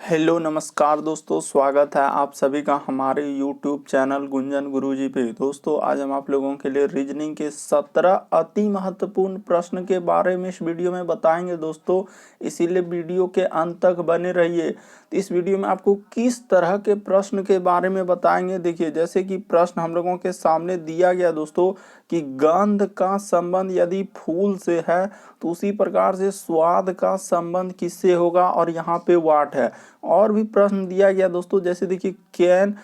Hello नमस्कार दोस्तों, स्वागत है आप सभी का हमारे यूट्यूब चैनल गुंजन गुरुजी पे। दोस्तों आज हम आप लोगों के लिए रीजनिंग के 17 अति महत्वपूर्ण प्रश्न के बारे में इस वीडियो में बताएंगे दोस्तों, इसीलिए वीडियो के अंत तक बने रहिए। तो इस वीडियो में आपको किस तरह के प्रश्न के बारे में बताएंगे, देखिए जैसे कि प्रश्न हम लोगों के सामने दिया गया दोस्तों कि गंध का संबंध यदि फूल से है तो उसी प्रकार से स्वाद का संबंध किससे होगा, और यहाँ पे वाट है। और भी प्रश्न दिया गया दोस्तों, जैसे देखिए कैन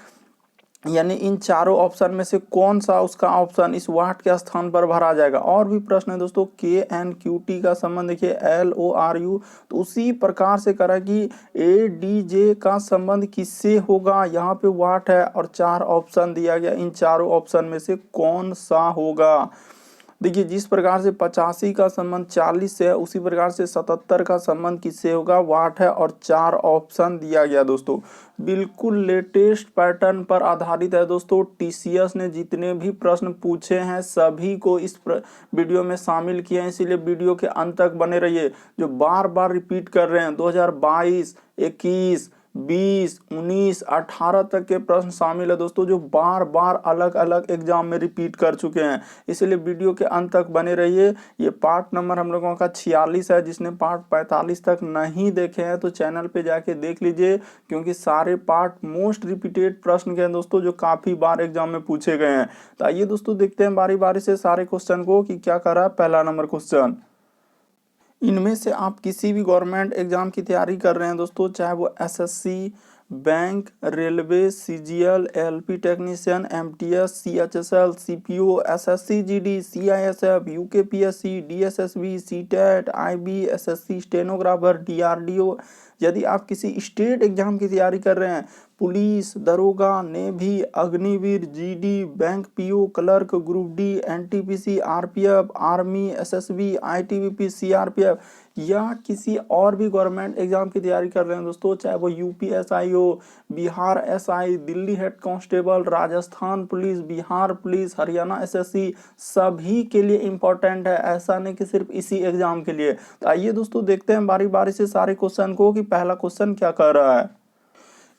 यानी इन चारों ऑप्शन में से कौन सा उसका ऑप्शन इस वाट के स्थान पर भरा जाएगा। और भी प्रश्न है दोस्तों, के एन क्यू टी का संबंध देखिए एल ओ आर यू, तो उसी प्रकार से करा कि ए डी जे का संबंध किससे होगा, यहाँ पे वाट है और चार ऑप्शन दिया गया, इन चारों ऑप्शन में से कौन सा होगा। देखिए जिस प्रकार से 85 का संबंध 40 से है उसी प्रकार से 77 का संबंध किससे होगा, वाट है और चार ऑप्शन दिया गया दोस्तों। बिल्कुल लेटेस्ट पैटर्न पर आधारित है दोस्तों। टीसीएस ने जितने भी प्रश्न पूछे हैं सभी को इस वीडियो में शामिल किए हैं, इसीलिए वीडियो के अंत तक बने रहिए। जो बार बार रिपीट कर रहे हैं 2022, 21, 20, 19, 18 तक के प्रश्न शामिल है दोस्तों, जो बार बार अलग अलग एग्जाम में रिपीट कर चुके हैं, इसलिए वीडियो के अंत तक बने रहिए। ये पार्ट नंबर हम लोगों का 46 है। जिसने पार्ट 45 तक नहीं देखे हैं तो चैनल पे जाके देख लीजिए, क्योंकि सारे पार्ट मोस्ट रिपीटेड प्रश्न के हैं दोस्तों, जो काफी बार एग्जाम में पूछे गए हैं। तो आइए दोस्तों देखते हैं बारी बारी से सारे क्वेश्चन को कि क्या कर रहा है। पहला नंबर क्वेश्चन, इनमें से आप किसी भी गवर्नमेंट एग्जाम की तैयारी कर रहे हैं दोस्तों, चाहे वो SSC, bank, railway, CGL, LP technician, MTS, CHSL, CPO, SSC GD, CISF, UKPSC, DSSB, CTET, IB, SSC stenographer, DRDO, यदि आप किसी स्टेट एग्जाम की तैयारी कर रहे हैं, पुलिस, दरोगा, navy, Agniveer, GD, bank PO, clerk, group D, NTPC, RPF, army, SSB, ITBP, CRPF, या किसी और भी गवर्नमेंट एग्जाम की तैयारी कर रहे हैं दोस्तों, चाहे वो यूपीएसआई हो, Bihar SI, Delhi head constable, Rajasthan police, Bihar police, Haryana SSC, सभी के लिए इंपॉर्टेंट है, ऐसा नहीं कि सिर्फ इसी एग्जाम के लिए। तो आइए दोस्तों देखते हैं बारी बारी से सारे क्वेश्चन को कि पहला क्वेश्चन क्या कर रहा है।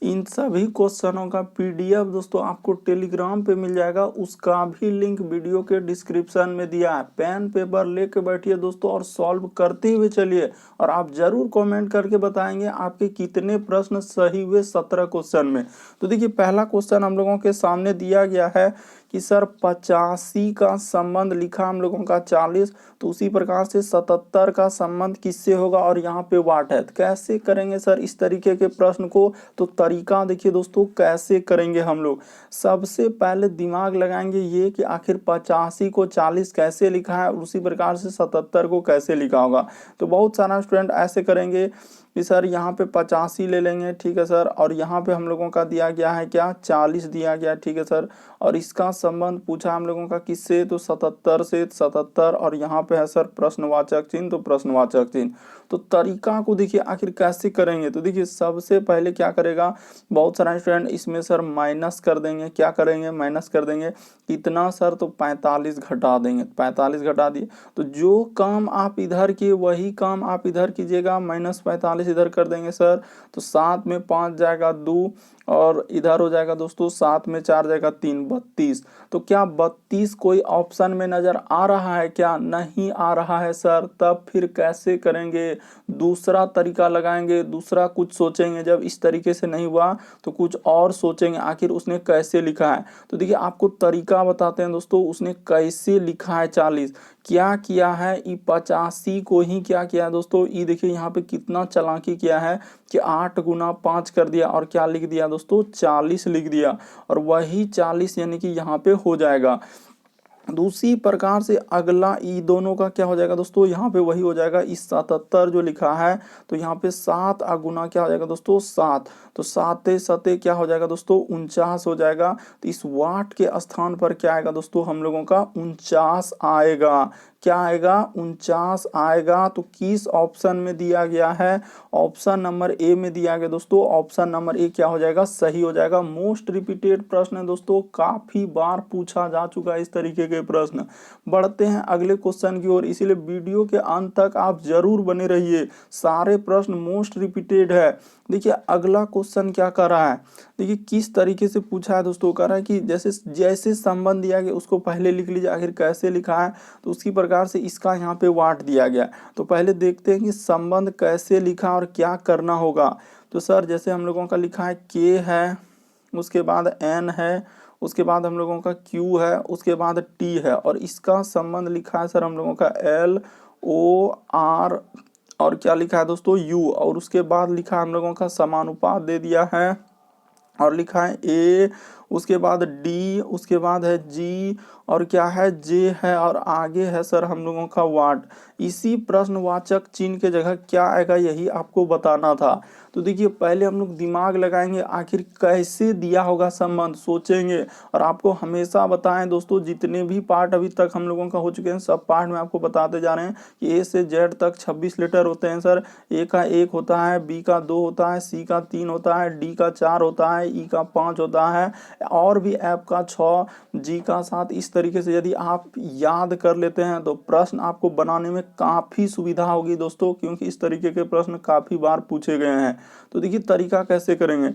इन सभी क्वेश्चनों का पीडीएफ दोस्तों आपको टेलीग्राम पे मिल जाएगा, उसका भी लिंक वीडियो के डिस्क्रिप्शन में दिया है। पेन पेपर लेके बैठिए दोस्तों और सॉल्व करते हुए चलिए, और आप जरूर कमेंट करके बताएंगे आपके कितने प्रश्न सही हुए 17 क्वेश्चन में। तो देखिए पहला क्वेश्चन हम लोगों के सामने दिया गया है कि सर 85 का संबंध लिखा हम लोगों का 40, तो उसी प्रकार से 77 का संबंध किससे होगा, और यहाँ पे वाट है। तो कैसे करेंगे सर इस तरीके के प्रश्न को, तो तरीका देखिए दोस्तों कैसे करेंगे हम लोग। सबसे पहले दिमाग लगाएंगे ये कि आखिर 85 को 40 कैसे लिखा है, उसी प्रकार से 77 को कैसे लिखा होगा। तो बहुत सारा स्टूडेंट ऐसे करेंगे कि सर यहाँ पे 85 ले लेंगे, ठीक है सर, और यहाँ पे हम लोगों का दिया गया है क्या, 40 दिया गया, ठीक है सर, और इसका संबंध पूछा हम लोगों का किससे, तो 77 से, 77, और यहाँ पे है सर प्रश्नवाचक चिन्ह, तो प्रश्नवाचक चिन्ह। तो तरीका को देखिए आखिर कैसे करेंगे, तो देखिए सबसे पहले क्या करेगा, बहुत सारा स्टूडेंट इसमें सर माइनस कर देंगे। क्या करेंगे, माइनस कर देंगे। कितना सर, तो 45 घटा देंगे, 45 घटा दिए, तो जो काम आप इधर किए वही काम आप इधर कीजिएगा, -45 इधर कर देंगे सर, तो 7 में 5 जाएगा 2, और इधर हो जाएगा दोस्तों 7 में 4 जाएगा 3, 32। तो क्या 32 कोई ऑप्शन में नजर आ रहा है, क्या नहीं आ रहा है सर, तब फिर कैसे करेंगे, दूसरा तरीका लगाएंगे, दूसरा कुछ सोचेंगे। जब इस तरीके से नहीं हुआ तो कुछ और सोचेंगे आखिर उसने कैसे लिखा है। तो देखिए आपको तरीका बताते हैं दोस्तों, उसने कैसे लिखा है 40, क्या किया है, ई 85 को ही क्या किया है दोस्तों, ई देखिए यहाँ पे कितना चालाकी किया है कि 8 गुना 5 कर दिया, और क्या लिख दिया दोस्तों, 40 लिख दिया, और वही 40 यानी कि यहाँ पे हो जाएगा। दूसरी प्रकार से अगला ई दोनों का क्या हो जाएगा दोस्तों, यहाँ पे वही हो जाएगा, इस 77 जो लिखा है, तो यहाँ पे 7 गुना क्या हो जाएगा दोस्तों, 7, तो 7 सते क्या हो जाएगा दोस्तों, 49 हो जाएगा। तो इस वाट के स्थान पर क्या आएगा दोस्तों, हम लोगों का 49 आएगा। क्या आएगा 49 आएगा। तो किस ऑप्शन में दिया गया है, ऑप्शन नंबर ए में दिया गया दोस्तों। ऑप्शन नंबर ए क्या हो जाएगा, सही हो जाएगा। मोस्ट रिपीटेड प्रश्न है दोस्तों, काफी बार पूछा जा चुका है इस तरीके के प्रश्न। बढ़ते हैं अगले क्वेश्चन की ओर, इसीलिए वीडियो के अंत तक आप जरूर बने रहिए, सारे प्रश्न मोस्ट रिपीटेड है। देखिए अगला क्वेश्चन क्या कर रहा है, देखिए किस तरीके से पूछा है दोस्तों। कह रहा है कि जैसे जैसे संबंध दिया गया उसको पहले लिख लीजिए, आखिर कैसे लिखा है तो उसी प्रकार से इसका यहाँ पे वाट दिया गया। तो पहले देखते हैं कि संबंध कैसे लिखा और क्या करना होगा। तो सर जैसे हम लोगों का लिखा है के है, उसके बाद एन है, उसके बाद हम लोगों का क्यू है, उसके बाद टी है, और इसका संबंध लिखा है सर हम लोगों का एल ओ आर और क्या लिखा है दोस्तों यू, और उसके बाद लिखा है हम लोगों का समानुपात दे दिया है और लिखा है ए, उसके बाद डी, उसके बाद है जी और क्या है जे है, और आगे है सर हम लोगों का वाट। इसी प्रश्नवाचक चिन्ह के जगह क्या आएगा यही आपको बताना था। तो देखिए पहले हम लोग दिमाग लगाएंगे, आखिर कैसे दिया होगा संबंध, सोचेंगे। और आपको हमेशा बताएं दोस्तों, जितने भी पार्ट अभी तक हम लोगों का हो चुके हैं सब पार्ट में आपको बताते जा रहे हैं कि ए से जेड तक 26 लेटर होते हैं सर। ए का 1 होता है, बी का 2 होता है, सी का 3 होता है, डी का 4 होता है, ई का 5 होता है, और भी एफ का 6, जी का 7। इस तरीके से यदि आप याद कर लेते हैं तो प्रश्न आपको बनाने में काफी सुविधा होगी दोस्तों, क्योंकि इस तरीके के प्रश्न काफी बार पूछे गए हैं। तो देखिए तरीका कैसे करेंगे,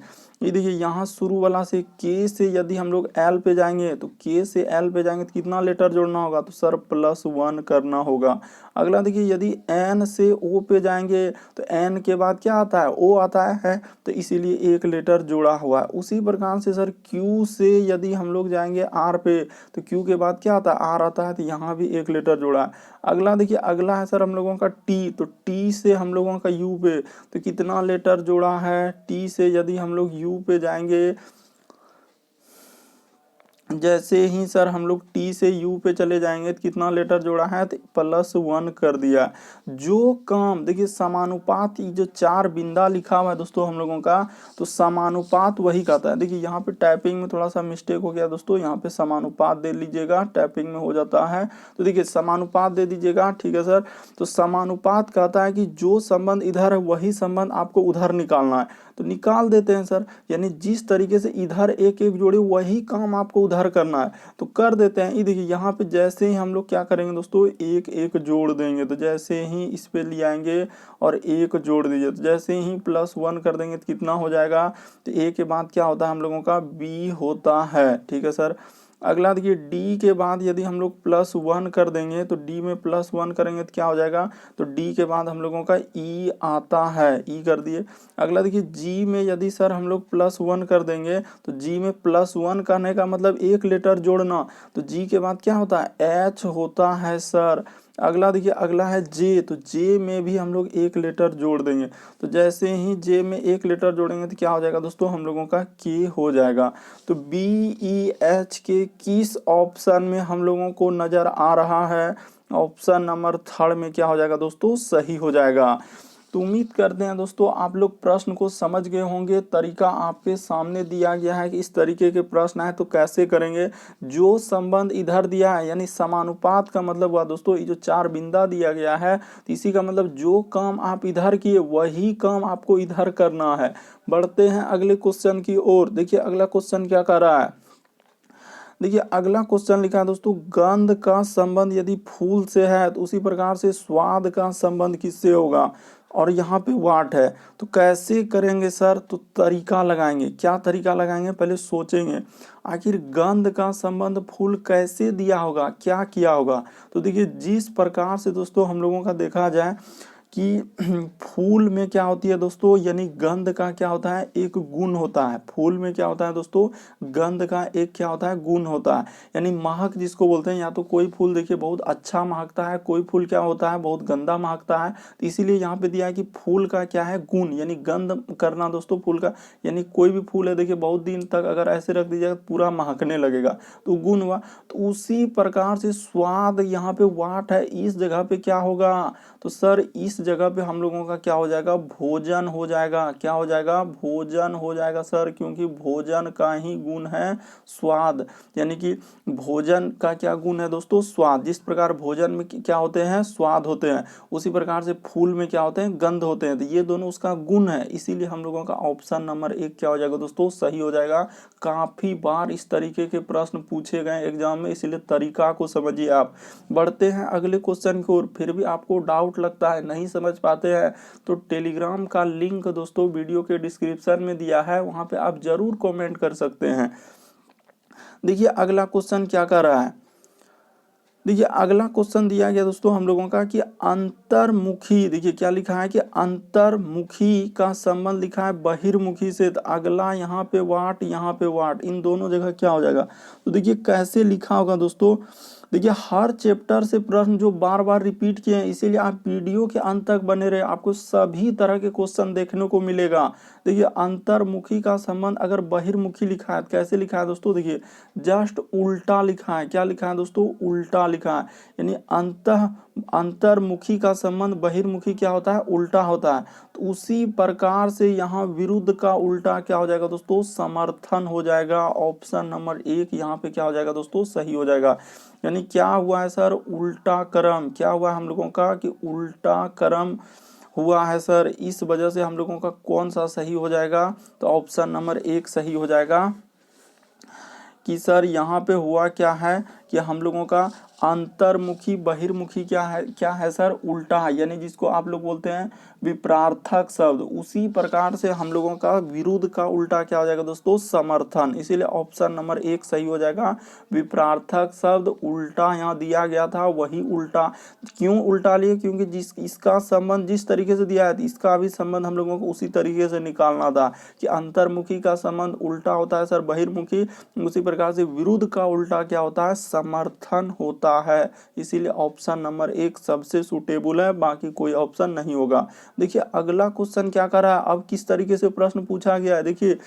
ये देखिए यहाँ शुरू वाला से के से यदि हम लोग एल पे जाएंगे तो के से एल पे जाएंगे तो कितना लेटर जोड़ना होगा, तो सर +1 करना होगा। अगला देखिए यदि एन से ओ पे जाएंगे तो एन के बाद क्या आता है, ओ आता है, तो इसीलिए 1 लेटर जोड़ा हुआ है। उसी प्रकार से सर क्यू से यदि हम लोग जाएंगे आर पे तो क्यू के बाद क्या आता है, आर आता है, तो यहाँ भी 1 लेटर जोड़ा है। अगला देखिए अगला है सर हम लोगों का टी, तो टी से हम लोगों का यू पे तो कितना लेटर जोड़ा है, टी से यदि हम लोग यू पे जाएंगे, जैसे ही सर हम लोग टी से यू पे चले जाएंगे तो कितना लेटर जोड़ा है, तो +1 कर दिया। जो काम देखिए समानुपात, ये जो 4 बिंदा लिखा हुआ है दोस्तों हम लोगों का, तो समानुपात वही कहता है। देखिए यहाँ पे टाइपिंग में थोड़ा सा मिस्टेक हो गया दोस्तों, यहाँ पे समानुपात दे लीजिएगा, टाइपिंग में हो जाता है। तो देखिए समानुपात दे दीजिएगा, ठीक है सर। तो समानुपात कहता है कि जो संबंध इधर है वही संबंध आपको उधर निकालना है, तो निकाल देते हैं सर। यानी जिस तरीके से इधर 1-1 जोड़े वही काम आपको उधर करना है, तो कर देते हैं। ये देखिए यहाँ पे जैसे ही हम लोग क्या करेंगे दोस्तों, 1-1 जोड़ देंगे, तो जैसे ही इस पे ले आएंगे और 1 जोड़ दीजिए, तो जैसे ही +1 कर देंगे तो कितना हो जाएगा, तो ए के बाद क्या होता है हम लोगों का बी होता है, ठीक है सर। अगला देखिए डी के बाद यदि हम लोग +1 कर देंगे तो डी में +1 करेंगे तो क्या हो जाएगा, तो डी के बाद हम लोगों का ई आता है, ई कर दिए। अगला देखिए जी में यदि सर हम लोग +1 कर देंगे तो जी में +1 करने का मतलब 1 लेटर जोड़ना, तो जी के बाद क्या होता है, एच होता है सर। अगला देखिए अगला है जे, तो जे में भी हम लोग 1 लेटर जोड़ देंगे, तो जैसे ही जे में 1 लेटर जोड़ेंगे तो क्या हो जाएगा दोस्तों, हम लोगों का के हो जाएगा। तो बी ई एच के किस ऑप्शन में हम लोगों को नजर आ रहा है, ऑप्शन नंबर 3 में क्या हो जाएगा दोस्तों, सही हो जाएगा। तो उम्मीद करते हैं दोस्तों आप लोग प्रश्न को समझ गए होंगे। तरीका आपके सामने दिया गया है कि इस तरीके के प्रश्न आए तो कैसे करेंगे। जो संबंध इधर दिया है यानी समानुपात का मतलब हुआ दोस्तों, ये जो 4 बिंदा दिया गया है तो इसी का मतलब जो काम आप इधर किए वही काम आपको इधर करना है। बढ़ते हैं अगले क्वेश्चन की ओर। देखिए अगला क्वेश्चन क्या कर रहा है, देखिए अगला क्वेश्चन लिखा है दोस्तों, गंध का संबंध यदि फूल से है तो उसी प्रकार से स्वाद का संबंध किससे होगा, और यहाँ पे वाट है। तो कैसे करेंगे सर, तो तरीका लगाएंगे। क्या तरीका लगाएंगे, पहले सोचेंगे आखिर गंध का संबंध फूल कैसे दिया होगा, क्या किया होगा। तो देखिए जिस प्रकार से दोस्तों हम लोगों का देखा जाए कि फूल में क्या होती है दोस्तों, यानी गंध का क्या होता है, एक गुण होता है। फूल में क्या होता है दोस्तों, गंध का एक क्या होता है, गुण होता है, यानी महक जिसको बोलते हैं। या तो कोई फूल देखिए बहुत अच्छा महकता है, कोई फूल क्या होता है बहुत गंदा महकता है। तो इसीलिए यहाँ पे दिया है कि फूल का क्या है, गुण, यानी गंध करना दोस्तों फूल का। यानी कोई भी फूल है देखिए बहुत दिन तक अगर ऐसे रख दीजिएगा पूरा महकने लगेगा, तो गुण हुआ। तो उसी प्रकार से स्वाद यहाँ पे वाट है, इस जगह पे क्या होगा, तो सर इस जगह पे हम लोगों का क्या हो जाएगा, भोजन हो जाएगा। क्या हो जाएगा, भोजन हो जाएगा सर, क्योंकि भोजन का ही गुण है स्वाद। यानी कि भोजन का क्या गुण है दोस्तों, स्वाद। जिस प्रकार भोजन में क्या होते हैं, स्वाद होते हैं, उसी प्रकार से फूल में क्या होते हैं, गंध होते हैं। तो ये दोनों उसका गुण है, इसीलिए हम लोगों का ऑप्शन नंबर 1 क्या हो जाएगा दोस्तों, सही हो जाएगा। काफी बार इस तरीके के प्रश्न पूछे गए एग्जाम में, इसीलिए तरीका को समझिए आप। बढ़ते हैं अगले क्वेश्चन की ओर। फिर भी आपको डाउट लगता है, नहीं समझ पाते हैं, तो टेलीग्राम का लिंक दोस्तों वीडियो के डिस्क्रिप्शन में दिया है, वहां पे आप जरूर कमेंट कर सकते हैं। देखिए अगला क्वेश्चन क्या कर रहा है, देखिए अगला क्वेश्चन दिया गया दोस्तों हम लोगों का कि अंतर्मुखी, देखिए क्या लिखा है कि अंतर्मुखी का संबंध लिखा है बहिर्मुखी से। तो अगला यहाँ पे वाट, यहाँ पे वाट, इन दोनों जगह क्या हो जाएगा। तो देखिए कैसे लिखा होगा दोस्तों, देखिए हर चैप्टर से प्रश्न जो बार बार रिपीट किए हैं, इसीलिए आप वीडियो के अंत तक बने रहे, आपको सभी तरह के क्वेश्चन देखने को मिलेगा। देखिए अंतर्मुखी का संबंध अगर बहिर्मुखी लिखा है, कैसे लिखा है दोस्तों, देखिए जस्ट उल्टा लिखा है। क्या लिखा है दोस्तों, उल्टा लिखा है। यानी अंतर्मुखी का संबंध बहिर्मुखी क्या होता है, उल्टा होता है। तो उसी प्रकार से यहाँ विरुद्ध का उल्टा क्या हो जाएगा दोस्तों, समर्थन हो जाएगा। ऑप्शन नंबर 1 यहाँ पे क्या हो जाएगा दोस्तों, सही हो जाएगा। यानी क्या हुआ है सर, उल्टा क्रम। क्या हुआ है हम लोगों का कि उल्टा क्रम हुआ है सर, इस वजह से हम लोगों का कौन सा सही हो जाएगा, तो ऑप्शन नंबर 1 सही हो जाएगा। कि सर यहाँ पे हुआ क्या है कि हम लोगों का अंतर्मुखी बहिर्मुखी क्या है सर, उल्टा है। यानी जिसको आप लोग बोलते हैं विपरार्थक शब्द, उसी प्रकार से हम लोगों का विरुद्ध का उल्टा क्या हो जाएगा दोस्तों, समर्थन। इसीलिए ऑप्शन नंबर 1 सही हो जाएगा। विपरार्थक शब्द उल्टा यहाँ दिया गया था, वही उल्टा। क्यों उल्टा लिए, क्योंकि इसका संबंध जिस तरीके से दिया है, इसका भी संबंध हम लोगों को उसी तरीके से निकालना था कि अंतर्मुखी का संबंध उल्टा होता है सर बहिर्मुखी, उसी प्रकार से विरुद्ध का उल्टा क्या होता है, समर्थन होता है। इसीलिए ऑप्शन नंबर 1 सबसे सुटेबल है, बाकी कोई ऑप्शन नहीं होगा। देखिए अगला क्वेश्चन क्या कर रहा है, अब किस तरीके से प्रश्न पूछा गया है। देखिए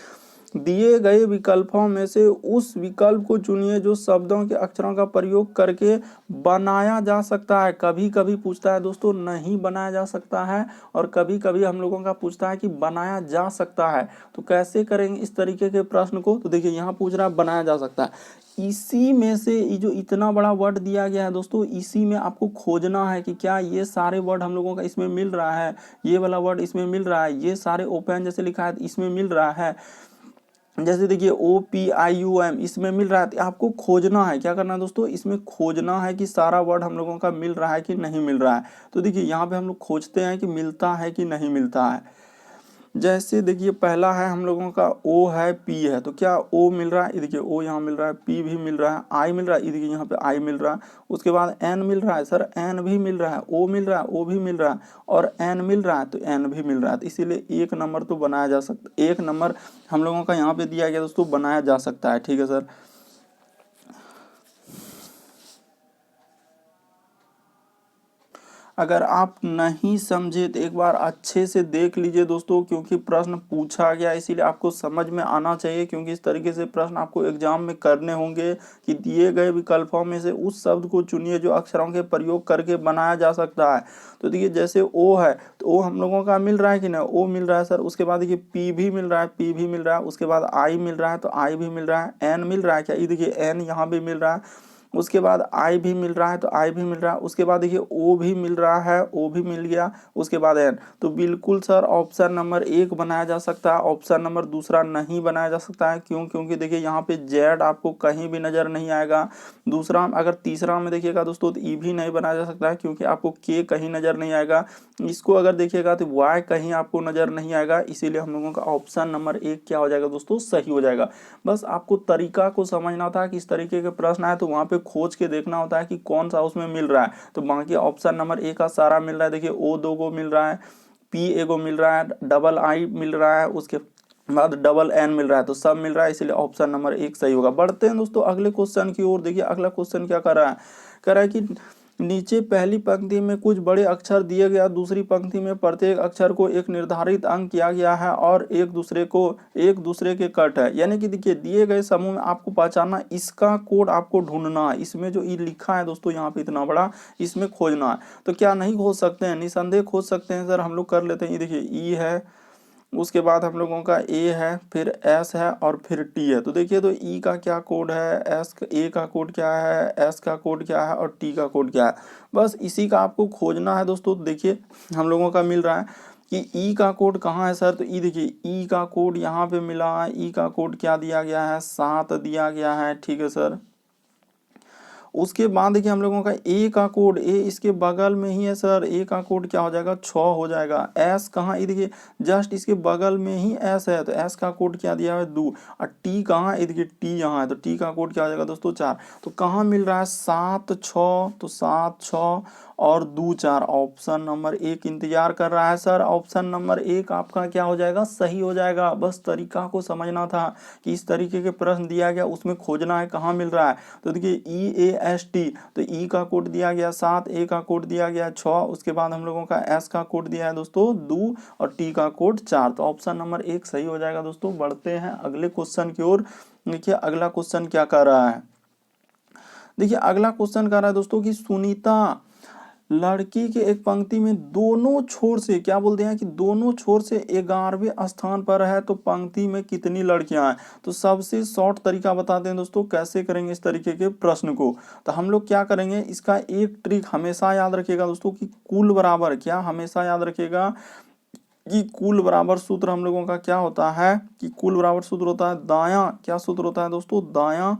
दिए गए विकल्पों में से उस विकल्प को चुनिए जो शब्दों के अक्षरों का प्रयोग करके बनाया जा सकता है। कभी कभी पूछता है दोस्तों नहीं बनाया जा सकता है, और कभी कभी हम लोगों का पूछता है कि बनाया जा सकता है। तो कैसे करेंगे इस तरीके के प्रश्न को, तो देखिए यहाँ पूछ रहा है बनाया जा सकता है। इसी में से जो इतना बड़ा वर्ड दिया गया है दोस्तों, इसी में आपको खोजना है कि क्या ये सारे वर्ड हम लोगों का इसमें मिल रहा है, ये वाला वर्ड इसमें मिल रहा है, ये सारे ओपन जैसे लिखा है इसमें मिल रहा है, जैसे देखिए OPIUM इसमें मिल रहा है। तो आपको खोजना है, क्या करना है दोस्तों, इसमें खोजना है कि सारा वर्ड हम लोगों का मिल रहा है कि नहीं मिल रहा है। तो देखिए यहाँ पे हम लोग खोजते हैं कि मिलता है कि नहीं मिलता है। जैसे देखिए पहला है हम लोगों का O है P है, तो क्या O मिल रहा है, ये देखिए O यहाँ मिल रहा है, P भी मिल रहा है, I मिल रहा है, ये देखिए यहाँ पे I मिल रहा है। उसके बाद N मिल रहा है सर, N भी मिल रहा है, O मिल रहा है, O भी मिल रहा है, और N मिल रहा है तो N भी मिल रहा है। तो इसीलिए 1 नंबर तो बनाया जा सकता, 1 नंबर हम लोगों का यहाँ पे दिया गया दोस्तों, बनाया जा सकता है। ठीक है सर। अगर आप नहीं समझे तो एक बार अच्छे से देख लीजिए दोस्तों, क्योंकि प्रश्न पूछा गया इसीलिए आपको समझ में आना चाहिए, क्योंकि इस तरीके से प्रश्न आपको एग्जाम में करने होंगे कि दिए गए विकल्पों में से उस शब्द को चुनिए जो अक्षरों के प्रयोग करके बनाया जा सकता है। तो देखिए जैसे O है, तो O हम लोगों का मिल रहा है कि ना, O मिल रहा है सर। उसके बाद देखिए P भी मिल रहा है, P भी मिल रहा है। उसके बाद I मिल रहा है, तो I भी मिल रहा है। N मिल रहा है क्या, ये देखिए N यहाँ भी मिल रहा है। उसके बाद I भी मिल रहा है, तो I भी मिल रहा है। उसके बाद देखिए O भी मिल रहा है, O भी मिल गया। उसके बाद N, तो बिल्कुल सर ऑप्शन नंबर 1 बनाया जा सकता है, ऑप्शन नंबर दूसरा नहीं बनाया जा सकता है। क्यों, क्योंकि देखिए यहाँ पे Z आपको कहीं भी नजर नहीं आएगा। दूसरा अगर तीसरा में देखिएगा दोस्तों तो E भी नहीं बनाया जा सकता है, क्योंकि आपको K कहीं नजर नहीं आएगा। इसको अगर देखिएगा तो Y कहीं आपको नजर नहीं आएगा। इसीलिए हम लोगों का ऑप्शन नंबर 1 क्या हो जाएगा दोस्तों, सही हो जाएगा। बस आपको तरीका को समझना था कि इस तरीके के प्रश्न आए तो वहां पे खोज के देखना होता है कि कौन सा उसमें मिल रहा है। तो बाकी ऑप्शन नंबर 1 का सारा मिल रहा है। देखिए O 2 को मिल रहा है, P 1 को मिल रहा है, डबल I मिल रहा है, उसके बाद डबल N मिल रहा है, तो सब मिल रहा है। इसलिए ऑप्शन नंबर 1 सही होगा। बढ़ते हैं दोस्तों अगले क्वेश्चन की ओर। देखिए अगला क्वेश्चन क्या कर रहा है, कह रहा है कि नीचे पहली पंक्ति में कुछ बड़े अक्षर दिए गया, दूसरी पंक्ति में प्रत्येक अक्षर को एक निर्धारित अंक किया गया है और एक दूसरे के कट है। यानी कि देखिए दिए गए समूह में आपको पहचानना, इसका कोड आपको ढूंढना है। इसमें जो ई लिखा है दोस्तों यहाँ पे इतना बड़ा, इसमें खोजना है। तो क्या नहीं खोज सकते हैं? निसंदेह खोज सकते हैं सर। हम लोग कर लेते हैं। ये देखिए ई है, उसके बाद हम लोगों का ए है, फिर एस है और फिर टी है। तो देखिए तो ई का क्या कोड है, ए का कोड क्या है, एस का कोड क्या है और टी का कोड क्या है। बस इसी का आपको खोजना है दोस्तों। देखिए हम लोगों का मिल रहा है कि ई का कोड कहाँ है सर। तो ई देखिए ई का कोड यहाँ पे मिला है। ई का कोड क्या दिया गया है, 7 दिया गया है। ठीक है सर। उसके बाद देखिए हम लोगों का ए का कोड, ए इसके बगल में ही है सर। ए का कोड क्या हो जाएगा, 6 हो जाएगा। एस कहाँ, ये देखिए जस्ट इसके बगल में ही एस है, तो एस का कोड क्या दिया है, 2। और टी कहाँ, ये देखिए टी यहाँ है, तो टी का कोड क्या हो जाएगा दोस्तों, 4। तो कहाँ मिल रहा है, 7 6, तो 7 6 और 2 4। ऑप्शन नंबर 1 इंतजार कर रहा है सर। ऑप्शन नंबर 1 आपका क्या हो जाएगा, सही हो जाएगा। बस तरीका को समझना था कि इस तरीके के प्रश्न दिया गया, उसमें खोजना है कहाँ मिल रहा है। तो देखिए EAST, तो ई का कोड दिया गया 7, ए का कोड दिया गया 6, उसके बाद हम लोगों का एस का कोड दिया है दोस्तों 2 और टी का कोड 4। तो ऑप्शन नंबर 1 सही हो जाएगा दोस्तों। बढ़ते हैं अगले क्वेश्चन की ओर। देखिए अगला क्वेश्चन क्या कर रहा है। देखिए अगला क्वेश्चन कर रहा है दोस्तों कि सुनीता लड़की के एक पंक्ति में दोनों छोर से, क्या बोलते हैं कि दोनों छोर से 11वें स्थान पर है, तो पंक्ति में कितनी लड़कियां हैं। तो सबसे शॉर्ट तरीका बताते हैं दोस्तों कैसे करेंगे इस तरीके के प्रश्न को। तो हम लोग क्या करेंगे, इसका एक ट्रिक हमेशा याद रखिएगा दोस्तों कि कुल बराबर, क्या हमेशा याद रखिएगा कि कुल बराबर सूत्र हम लोगों का क्या होता है, कि कुल बराबर सूत्र होता है दायां, क्या सूत्र होता है दोस्तों, दायां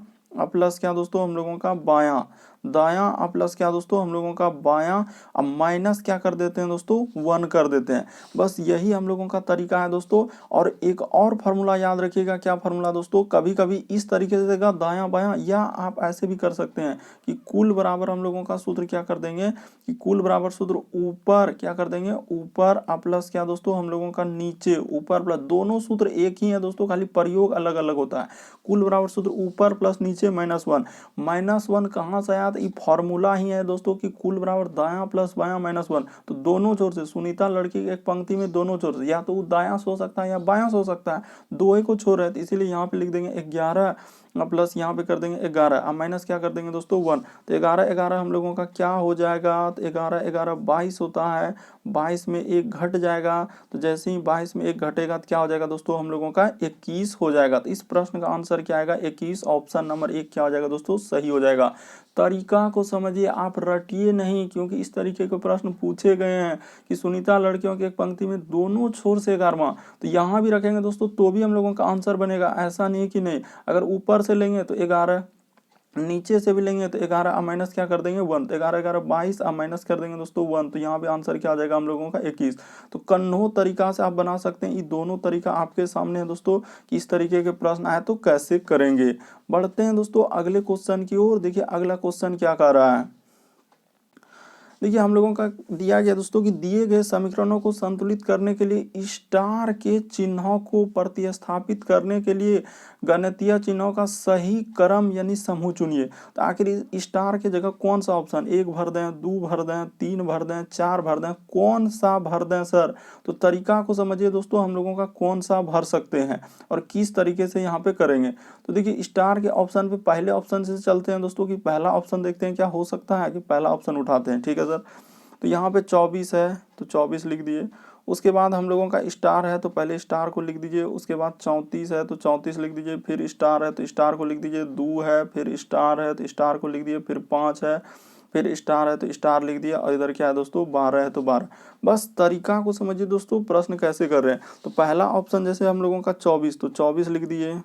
प्लस क्या दोस्तों हम लोगों का बायां, दायां प्लस क्या दोस्तों हम लोगों का बायां। अब माइनस क्या कर देते हैं दोस्तों, 1 कर देते हैं। बस यही हम लोगों का तरीका है दोस्तों। और एक और फार्मूला याद रखिएगा, क्या फार्मूला दोस्तों, कभी कभी इस तरीके से देगा दायां बायां, या आप ऐसे भी कर सकते हैं कि कुल बराबर हम लोगों का सूत्र क्या कर देंगे, कि कुल बराबर सूत्र ऊपर क्या कर देंगे, ऊपर प्लस क्या दोस्तों हम लोगों का नीचे, ऊपर प्लस, दोनों सूत्र एक ही है दोस्तों, खाली प्रयोग अलग अलग होता है। कुल बराबर सूत्र ऊपर प्लस नीचे -1, -1 कहाँ से आया, ये फॉर्मूला ही है दोस्तों कि कुल बराबर दायां प्लस बायां -1। तो दोनों छोर से, सुनीता लड़की के एक पंक्ति में दोनों छोर से, या तो वो दायां सो सकता है या बायां सो सकता है, दो ही को छोर है, तो इसीलिए यहाँ पे लिख देंगे 11 प्लस यहाँ पे कर देंगे 11, अब माइनस क्या कर देंगे दोस्तों 1। तो 11 11 हम लोगों का क्या हो जाएगा, तो 11 11 22 होता है, 22 में 1 घट जाएगा। तो जैसे ही 22 में 1 घटेगा तो क्या हो जाएगा दोस्तों हम लोगों का 21 हो जाएगा। तो इस प्रश्न का आंसर क्या आएगा, 21। ऑप्शन नंबर 1 क्या हो जाएगा दोस्तों, सही हो जाएगा। तरीका को समझिए, आप रटिए नहीं, क्योंकि इस तरीके के प्रश्न पूछे गए हैं कि सुनीता लड़कियों की एक पंक्ति में दोनों छोर से 11वां, तो यहाँ भी रखेंगे दोस्तों तो भी हम लोगों का आंसर बनेगा। ऐसा नहीं कि नहीं, अगर ऊपर से लेंगे तो 11, नीचे से भी लेंगे तो 11, अब माइनस क्या कर देंगे 1, तो 11 11 22, अब माइनस कर देंगे दोस्तों 1, तो यहाँ पे आंसर क्या आ जाएगा हम लोगों का 21। तो कन्नो तरीका से आप बना सकते हैं। ये दोनों तरीका आपके सामने है दोस्तों कि इस तरीके के प्रश्न आए तो कैसे करेंगे। बढ़ते हैं दोस्तों अगले क्वेश्चन की ओर। देखिए अगला क्वेश्चन क्या कर रहा है। देखिए हम लोगों का दिया गया दोस्तों कि दिए गए समीकरणों को संतुलित करने के लिए स्टार के चिन्हों को प्रतिस्थापित करने के लिए गणितीय चिन्हों का सही क्रम यानी समूह चुनिए। तो आखिर स्टार के जगह कौन सा ऑप्शन, 1 भर दें, 2 भर दें, 3 भर दें, 4 भर दें, कौन सा भर दें सर। तो तरीका को समझिए दोस्तों, हम लोगों का कौन सा भर सकते हैं और किस तरीके से यहाँ पे करेंगे। तो देखिए स्टार के ऑप्शन पे पहले ऑप्शन से चलते हैं दोस्तों, कि पहला ऑप्शन देखते हैं क्या हो सकता है, कि पहला ऑप्शन उठाते हैं। ठीक है सर। तो यहाँ पे 24 है तो 24 लिख दिए। उसके बाद हम लोगों का स्टार है तो पहले स्टार को लिख दीजिए। उसके बाद 34 है तो 34 लिख दीजिए। फिर स्टार है तो स्टार को लिख दीजिए। 2 है, फिर स्टार है तो स्टार को लिख दिए। फिर 5 है, फिर स्टार है तो स्टार लिख दिया। और इधर क्या है दोस्तों 12 है तो 12। बस तरीका को समझिए दोस्तों, प्रश्न कैसे कर रहे हैं। तो पहला ऑप्शन जैसे हम लोगों का 24, तो 24 लिख दिए।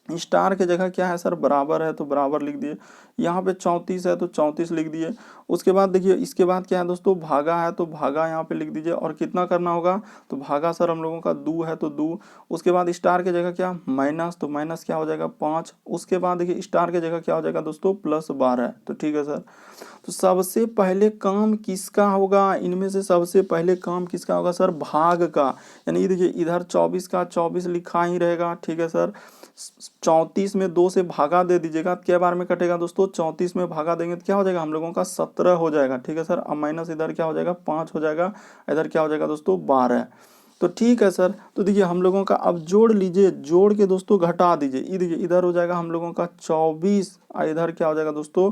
स्टार के जगह क्या है सर, बराबर है तो बराबर लिख दिए। यहाँ पे 34 है तो 34 लिख दिए। उसके बाद देखिए इसके बाद क्या है दोस्तों, भागा है तो भागा यहाँ पे लिख दीजिए। और कितना करना होगा, तो भागा सर हम लोगों का 2 है तो 2। उसके बाद स्टार के जगह क्या माइनस, तो माइनस क्या हो जाएगा 5। उसके बाद देखिए स्टार के जगह क्या हो जाएगा दोस्तों +12। तो ठीक है सर। तो सबसे पहले काम किसका होगा, इनमें से सबसे पहले काम किसका होगा सर, भाग का। यानी देखिए इधर 24 का 24 लिखा ही रहेगा। ठीक है सर। 34 में 2 से भागा दे दीजिएगा, क्या बार में कटेगा दोस्तों, 34 में भागा देंगे तो क्या हो जाएगा हम लोगों का 17 हो जाएगा, ठीक है सर। अब माइनस इधर क्या हो जाएगा 5 हो जाएगा, इधर क्या हो जाएगा दोस्तों 12। तो ठीक है सर। तो देखिए हम लोगों का अब जोड़ लीजिए, जोड़ के दोस्तों घटा दीजिए। ये देखिए इधर हो जाएगा हम लोगों का 24, इधर क्या हो जाएगा दोस्तों,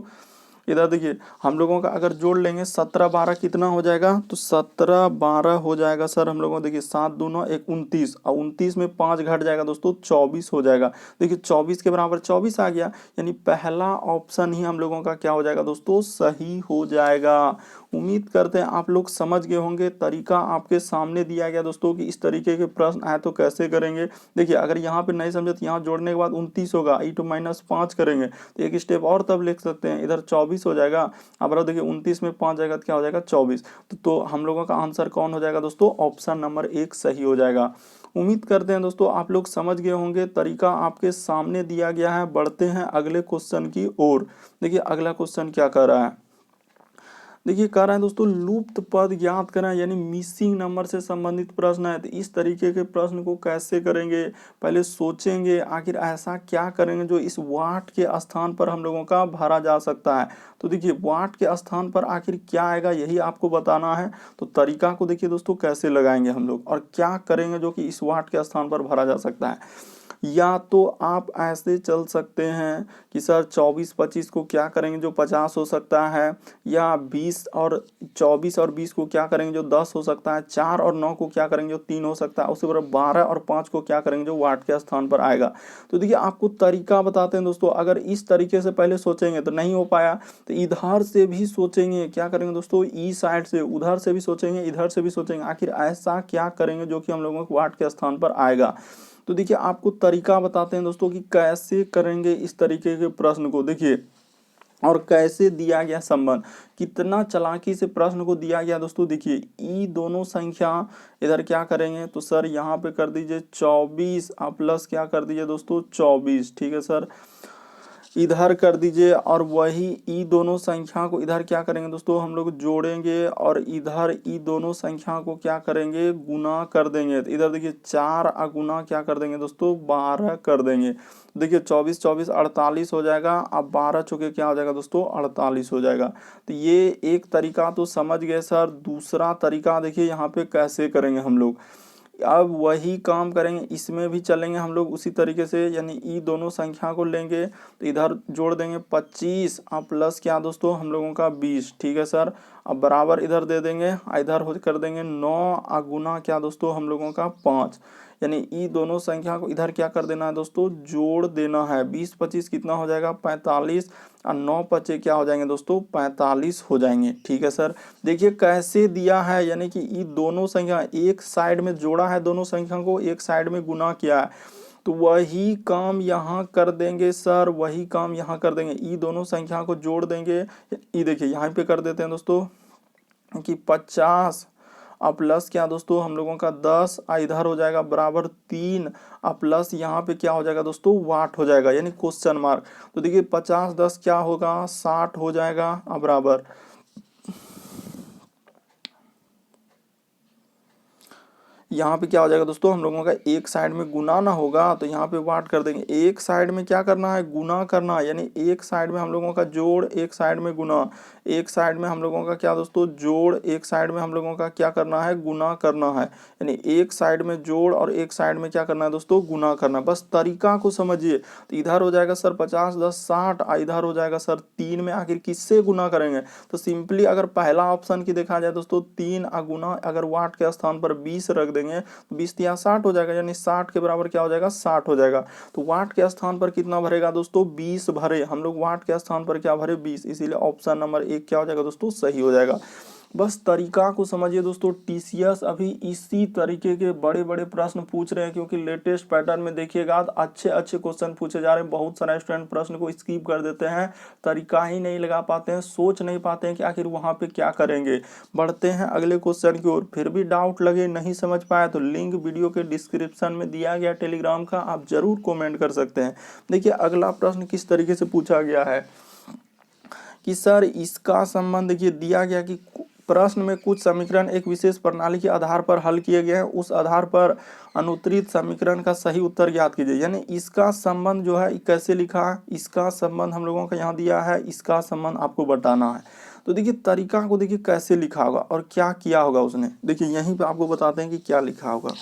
इधर देखिए हम लोगों का अगर जोड़ लेंगे 17 12 कितना हो जाएगा, तो 17 12 हो जाएगा सर हम लोगों, देखिए 7 दूना 29, और 29 में 5 घट जाएगा दोस्तों 24 हो जाएगा। देखिए 24 के बराबर 24 आ गया, यानी पहला ऑप्शन ही हम लोगों का क्या हो जाएगा दोस्तों, सही हो जाएगा। उम्मीद करते हैं आप लोग समझ गए होंगे। तरीका आपके सामने दिया गया दोस्तों कि इस तरीके के प्रश्न आए तो कैसे करेंगे। देखिए अगर यहाँ पे नहीं समझे तो यहाँ जोड़ने के बाद 29 होगा, ई टू माइनस 5 करेंगे तो एक स्टेप और तब लिख सकते हैं, इधर 24 हो जाएगा। अब देखिए 29 में 5 जाएगा तो क्या हो जाएगा 24। तो हम लोगों का आंसर कौन हो जाएगा दोस्तों, ऑप्शन नंबर 1 सही हो जाएगा। उम्मीद करते हैं दोस्तों आप लोग समझ गए होंगे। तरीका आपके सामने दिया गया है। बढ़ते हैं अगले क्वेश्चन की ओर। देखिए अगला क्वेश्चन क्या कर रहा है, देखिए कह रहा है दोस्तों लुप्त पद ज्ञात करें, यानी मिसिंग नंबर से संबंधित प्रश्न है। तो इस तरीके के प्रश्न को कैसे करेंगे, पहले सोचेंगे आखिर ऐसा क्या करेंगे जो इस वाट के स्थान पर हम लोगों का भरा जा सकता है। तो देखिए वाट के स्थान पर आखिर क्या आएगा यही आपको बताना है। तो तरीका को देखिए दोस्तों कैसे लगाएंगे हम लोग और क्या करेंगे जो कि इस वाट के स्थान पर भरा जा सकता है। या तो आप ऐसे चल सकते हैं कि सर 24 25 को क्या करेंगे जो 50 हो सकता है, या 20 और 24 और 20 को क्या करेंगे जो 10 हो सकता है, 4 और 9 को क्या करेंगे जो 3 हो सकता है, उसके बाद 12 और 5 को क्या करेंगे जो वाट के स्थान पर आएगा। तो देखिए आपको तरीका बताते हैं दोस्तों। अगर इस तरीके से पहले सोचेंगे तो नहीं हो पाया, तो इधर से भी सोचेंगे, क्या करेंगे दोस्तों ई साइड से, उधर से भी सोचेंगे, इधर से भी सोचेंगे, आखिर ऐसा क्या करेंगे जो कि हम लोगों को वाट के स्थान पर आएगा। तो देखिए आपको तरीका बताते हैं दोस्तों कि कैसे करेंगे इस तरीके के प्रश्न को। देखिए और कैसे दिया गया संबंध, कितना चालाकी से प्रश्न को दिया गया दोस्तों। देखिए ई दोनों संख्या इधर क्या करेंगे, तो सर यहाँ पे कर दीजिए 24 प्लस क्या कर दीजिए दोस्तों 24, ठीक है सर। इधर कर दीजिए और वही ई दोनों संख्या को इधर क्या करेंगे दोस्तों हम लोग जोड़ेंगे, और इधर ई दोनों संख्या को क्या करेंगे गुना कर देंगे। तो इधर देखिए 4 गुना क्या कर देंगे दोस्तों 12 कर देंगे। देखिए 24 24 48 हो जाएगा। अब 12 चौके क्या हो जाएगा दोस्तों 48 हो जाएगा। तो ये एक तरीका तो समझ गए सर। दूसरा तरीका देखिए यहाँ पे कैसे करेंगे हम लोग। अब वही काम करेंगे, इसमें भी चलेंगे हम लोग उसी तरीके से, यानी ई दोनों संख्या को लेंगे तो इधर जोड़ देंगे 25 प्लस क्या दोस्तों हम लोगों का 20, ठीक है सर। अब बराबर इधर दे देंगे, इधर हो कर देंगे 9 गुना क्या दोस्तों हम लोगों का 5, यानी ई दोनों संख्या को इधर क्या कर देना है दोस्तों जोड़ देना है। 20 25 कितना हो जाएगा 45, और 9 पचे क्या हो जाएंगे दोस्तों 45 हो जाएंगे, ठीक है सर। देखिए कैसे दिया है, यानी कि ई दोनों संख्या एक साइड में जोड़ा है, दोनों संख्या को एक साइड में गुना किया है, तो वही काम यहाँ कर देंगे सर, वही काम यहाँ कर देंगे। ई दोनों संख्या को जोड़ देंगे। ई देखिए यहाँ पे कर देते हैं दोस्तों कि 50 प्लस क्या दोस्तों हम लोगों का 10, इधर हो जाएगा बराबर 3, प्लस यहाँ पे क्या हो जाएगा दोस्तों वाट हो जाएगा, यानी क्वेश्चन मार्क। तो देखिए 50 10 क्या होगा 60 हो जाएगा, बराबर यहाँ पे क्या हो जाएगा दोस्तों हम लोगों का एक साइड में गुना ना होगा तो यहाँ पे वाट कर देंगे। एक साइड में क्या करना है गुना करना, यानी एक साइड में हम लोगों का जोड़, एक साइड में गुना, एक साइड में हम लोगों का क्या दोस्तों जोड़, एक साइड में हम लोगों का क्या करना है गुना करना है, यानी एक साइड में जोड़ और एक साइड में क्या करना है दोस्तों गुना करना। बस तरीका को समझिए। तो इधर हो जाएगा सर 50 10 60, इधर हो जाएगा सर 3 में आखिर किससे गुना करेंगे। तो सिंपली अगर पहला ऑप्शन की देखा जाए दोस्तों 3 गुना अगर वाट के स्थान पर 20 रख देंगे तो 20 यहाँ 60 हो जाएगा, यानी 60 के बराबर क्या हो जाएगा 60 हो जाएगा। तो वाट के स्थान पर कितना भरेगा दोस्तों 20 भरे, हम लोग वाट के स्थान पर क्या भरे 20, इसीलिए ऑप्शन नंबर 1 क्या हो जाएगा दोस्तों सही हो जाएगा। बस तरीका को समझिए दोस्तों। टीसीएस अभी इसी तरीके के बड़े बड़े प्रश्न पूछ रहे हैं, क्योंकि लेटेस्ट पैटर्न में देखिएगा अच्छे अच्छे क्वेश्चन पूछे जा रहे हैं। बहुत सारे स्टूडेंट प्रश्न को स्किप कर देते हैं, तरीका ही नहीं लगा पाते हैं, सोच नहीं पाते हैं कि आखिर वहां पे क्या करेंगे। बढ़ते हैं अगले क्वेश्चन की ओर। फिर भी डाउट लगे नहीं समझ पाए तो लिंक वीडियो के डिस्क्रिप्शन में दिया गया टेलीग्राम का, आप जरूर कॉमेंट कर सकते हैं। देखिए अगला प्रश्न किस तरीके से पूछा गया है कि सर इसका संबंध देखिए दिया गया कि प्रश्न में कुछ समीकरण एक विशेष प्रणाली के आधार पर हल किए गए हैं, उस आधार पर अनुत्तरित समीकरण का सही उत्तर ज्ञात कीजिए। यानी इसका संबंध जो है कैसे लिखा है, इसका संबंध हम लोगों का यहाँ दिया है, इसका संबंध आपको बताना है। तो देखिए तरीका को देखिए कैसे लिखा होगा और क्या किया होगा उसने, देखिए यहीं पे आपको बताते हैं कि क्या लिखा होगा।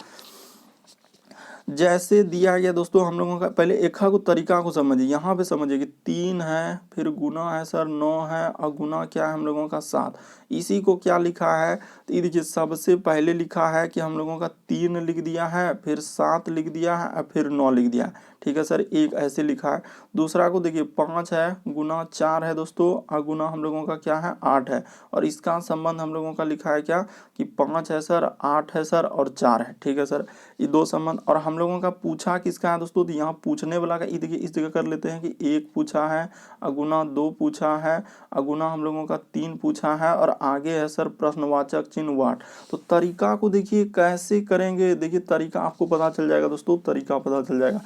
जैसे दिया गया दोस्तों हम लोगों का, पहले एका को तरीका को समझिए, यहाँ पे समझिए कि 3 है, फिर गुना है सर 9 है, और गुना क्या है हम लोगों का 7। इसी को क्या लिखा है, तो ये देखिए सबसे पहले लिखा है कि हम लोगों का 3 लिख दिया है, फिर 7 लिख दिया है, और फिर 9 लिख दिया है। ठीक है सर, एक ऐसे लिखा है। दूसरा को देखिए 5 है, गुना 4 है दोस्तों, और गुना हम लोगों का क्या है 8 है, और इसका संबंध हम लोगों का लिखा है क्या कि 5 है सर, 8 है सर, और 4 है। ठीक है सर, ये दो संबंध। और हम लोगों का पूछा किसका है दोस्तों, तो यहाँ पूछने वाला का देखिए इस जगह कर लेते हैं कि 1 पूछा है, अगुना 2 पूछा है, अगुना हम लोगों का 3 पूछा है, और आगे है सर प्रश्नवाचक चिन्ह वाट। तो तरीका को देखिए कैसे करेंगे, देखिए तरीका आपको पता चल जाएगा दोस्तों, तरीका पता चल जाएगा।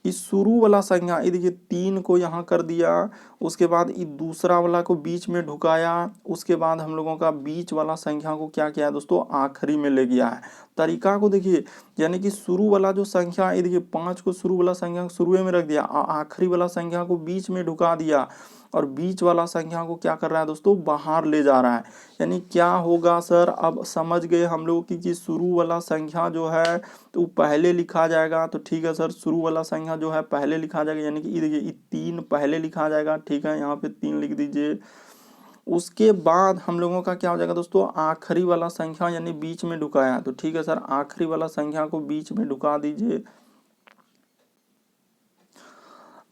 इस शुरू वाला संज्ञा ये देखिए 3 को यहाँ कर दिया, उसके बाद ये दूसरा वाला को बीच में ढुकाया, उसके बाद हम लोगों का बीच वाला संख्या को क्या किया है दोस्तों, आखिरी में ले गया है। तरीका को देखिए, यानी कि शुरू वाला जो संख्या ये देखिए 5 को शुरू वाला संख्या शुरू में रख दिया, आखिरी वाला संख्या को बीच में ढुका दिया, और बीच वाला संख्या को क्या कर रहा है दोस्तों, बाहर ले जा रहा है। यानी क्या होगा सर, अब समझ गए हम लोग कि शुरू वाला संख्या जो है तो पहले लिखा जाएगा। तो ठीक है सर, शुरू वाला संख्या जो है पहले लिखा जाएगा, यानी कि ये देखिए 3 पहले लिखा जाएगा। ठीक है, यहाँ पे 3 लिख दीजिए। उसके बाद हम लोगों का क्या हो जाएगा दोस्तों, आखिरी वाला संख्या यानी बीच में ढुकाया, तो ठीक है सर, आखिरी वाला संख्या को बीच में ढुका दीजिए।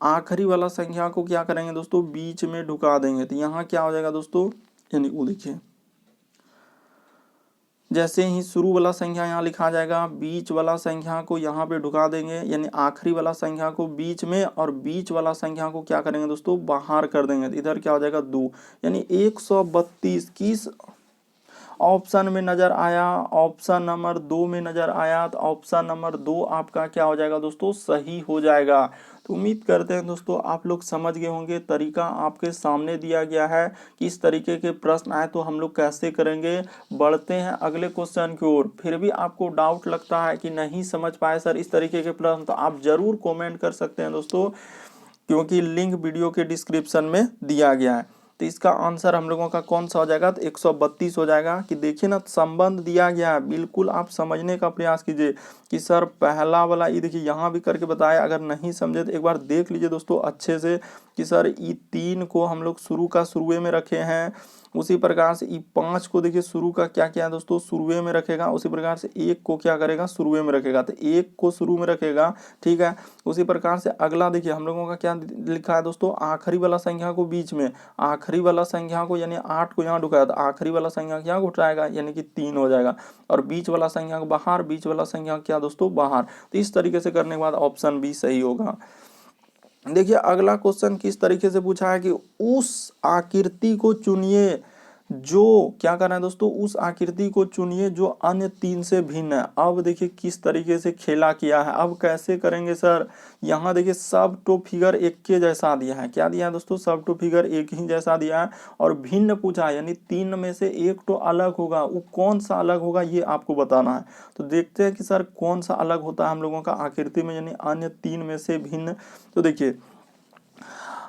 आखिरी वाला संख्या को क्या करेंगे दोस्तों, बीच में ढुका देंगे। तो यहाँ क्या हो जाएगा दोस्तों, यानी वो देखिए जैसे ही शुरू वाला संख्या यहाँ लिखा जाएगा, बीच वाला संख्या को यहाँ पे ढुका देंगे, यानी आखिरी वाला संख्या को बीच में, और बीच वाला संख्या को क्या करेंगे दोस्तों, बाहर कर देंगे। तो इधर क्या हो जाएगा 2, यानी 132 किस ऑप्शन में नजर आया, ऑप्शन नंबर 2 में नजर आया। तो ऑप्शन नंबर 2 आपका क्या हो जाएगा दोस्तों, सही हो जाएगा। तो उम्मीद करते हैं दोस्तों आप लोग समझ गए होंगे, तरीका आपके सामने दिया गया है कि इस तरीके के प्रश्न आए तो हम लोग कैसे करेंगे। बढ़ते हैं अगले क्वेश्चन की ओर। फिर भी आपको डाउट लगता है कि नहीं समझ पाए सर इस तरीके के प्रश्न, तो आप जरूर कमेंट कर सकते हैं दोस्तों, क्योंकि लिंक वीडियो के डिस्क्रिप्शन में दिया गया है। तो इसका आंसर हम लोगों का कौन सा हो जाएगा, तो 132 हो जाएगा। कि देखिए ना, संबंध दिया गया है, बिल्कुल आप समझने का प्रयास कीजिए कि सर पहला वाला ये देखिए यहाँ भी करके बताया, अगर नहीं समझे तो एक बार देख लीजिए दोस्तों अच्छे से कि सर ये 3 को हम लोग शुरू का शुरुए में रखे हैं, उसी प्रकार से ये 5 को देखिए शुरू का क्या किया दोस्तों, शुरुए में रखेगा, उसी प्रकार से 1 को क्या करेगा, शुरुए में रखेगा, तो 1 को शुरू में रखेगा। ठीक है, उसी प्रकार से अगला देखिए हम लोगों का क्या लिखा है दोस्तों, आखिरी वाला संख्या को बीच में, आखिरी वाला संख्या को यानी 8 को यहाँ ढुकाया, तो आखिरी वाला संख्या क्या उठाएगा, यानी कि 3 हो जाएगा, और बीच वाला संख्या को बाहर, बीच वाला संख्या क्या दोस्तों, बाहर। तो इस तरीके से करने के बाद ऑप्शन बी सही होगा। देखिए अगला क्वेश्चन किस तरीके से पूछा है कि उस आकृति को चुनिए जो क्या करना है दोस्तों, उस आकृति को चुनिए जो अन्य 3 से भिन्न है। अब देखिए किस तरीके से खेला किया है, अब कैसे करेंगे सर। यहाँ देखिए सब टू फिगर एक के जैसा दिया है, क्या दिया है दोस्तों, सब टू फिगर एक ही जैसा दिया है, और भिन्न पूछा है, यानी 3 में से एक तो अलग होगा, वो कौन सा अलग होगा ये आपको बताना है। तो देखते हैं कि सर कौन सा अलग होता है हम लोगों का आकृति में, यानी अन्य 3 में से भिन्न। तो देखिए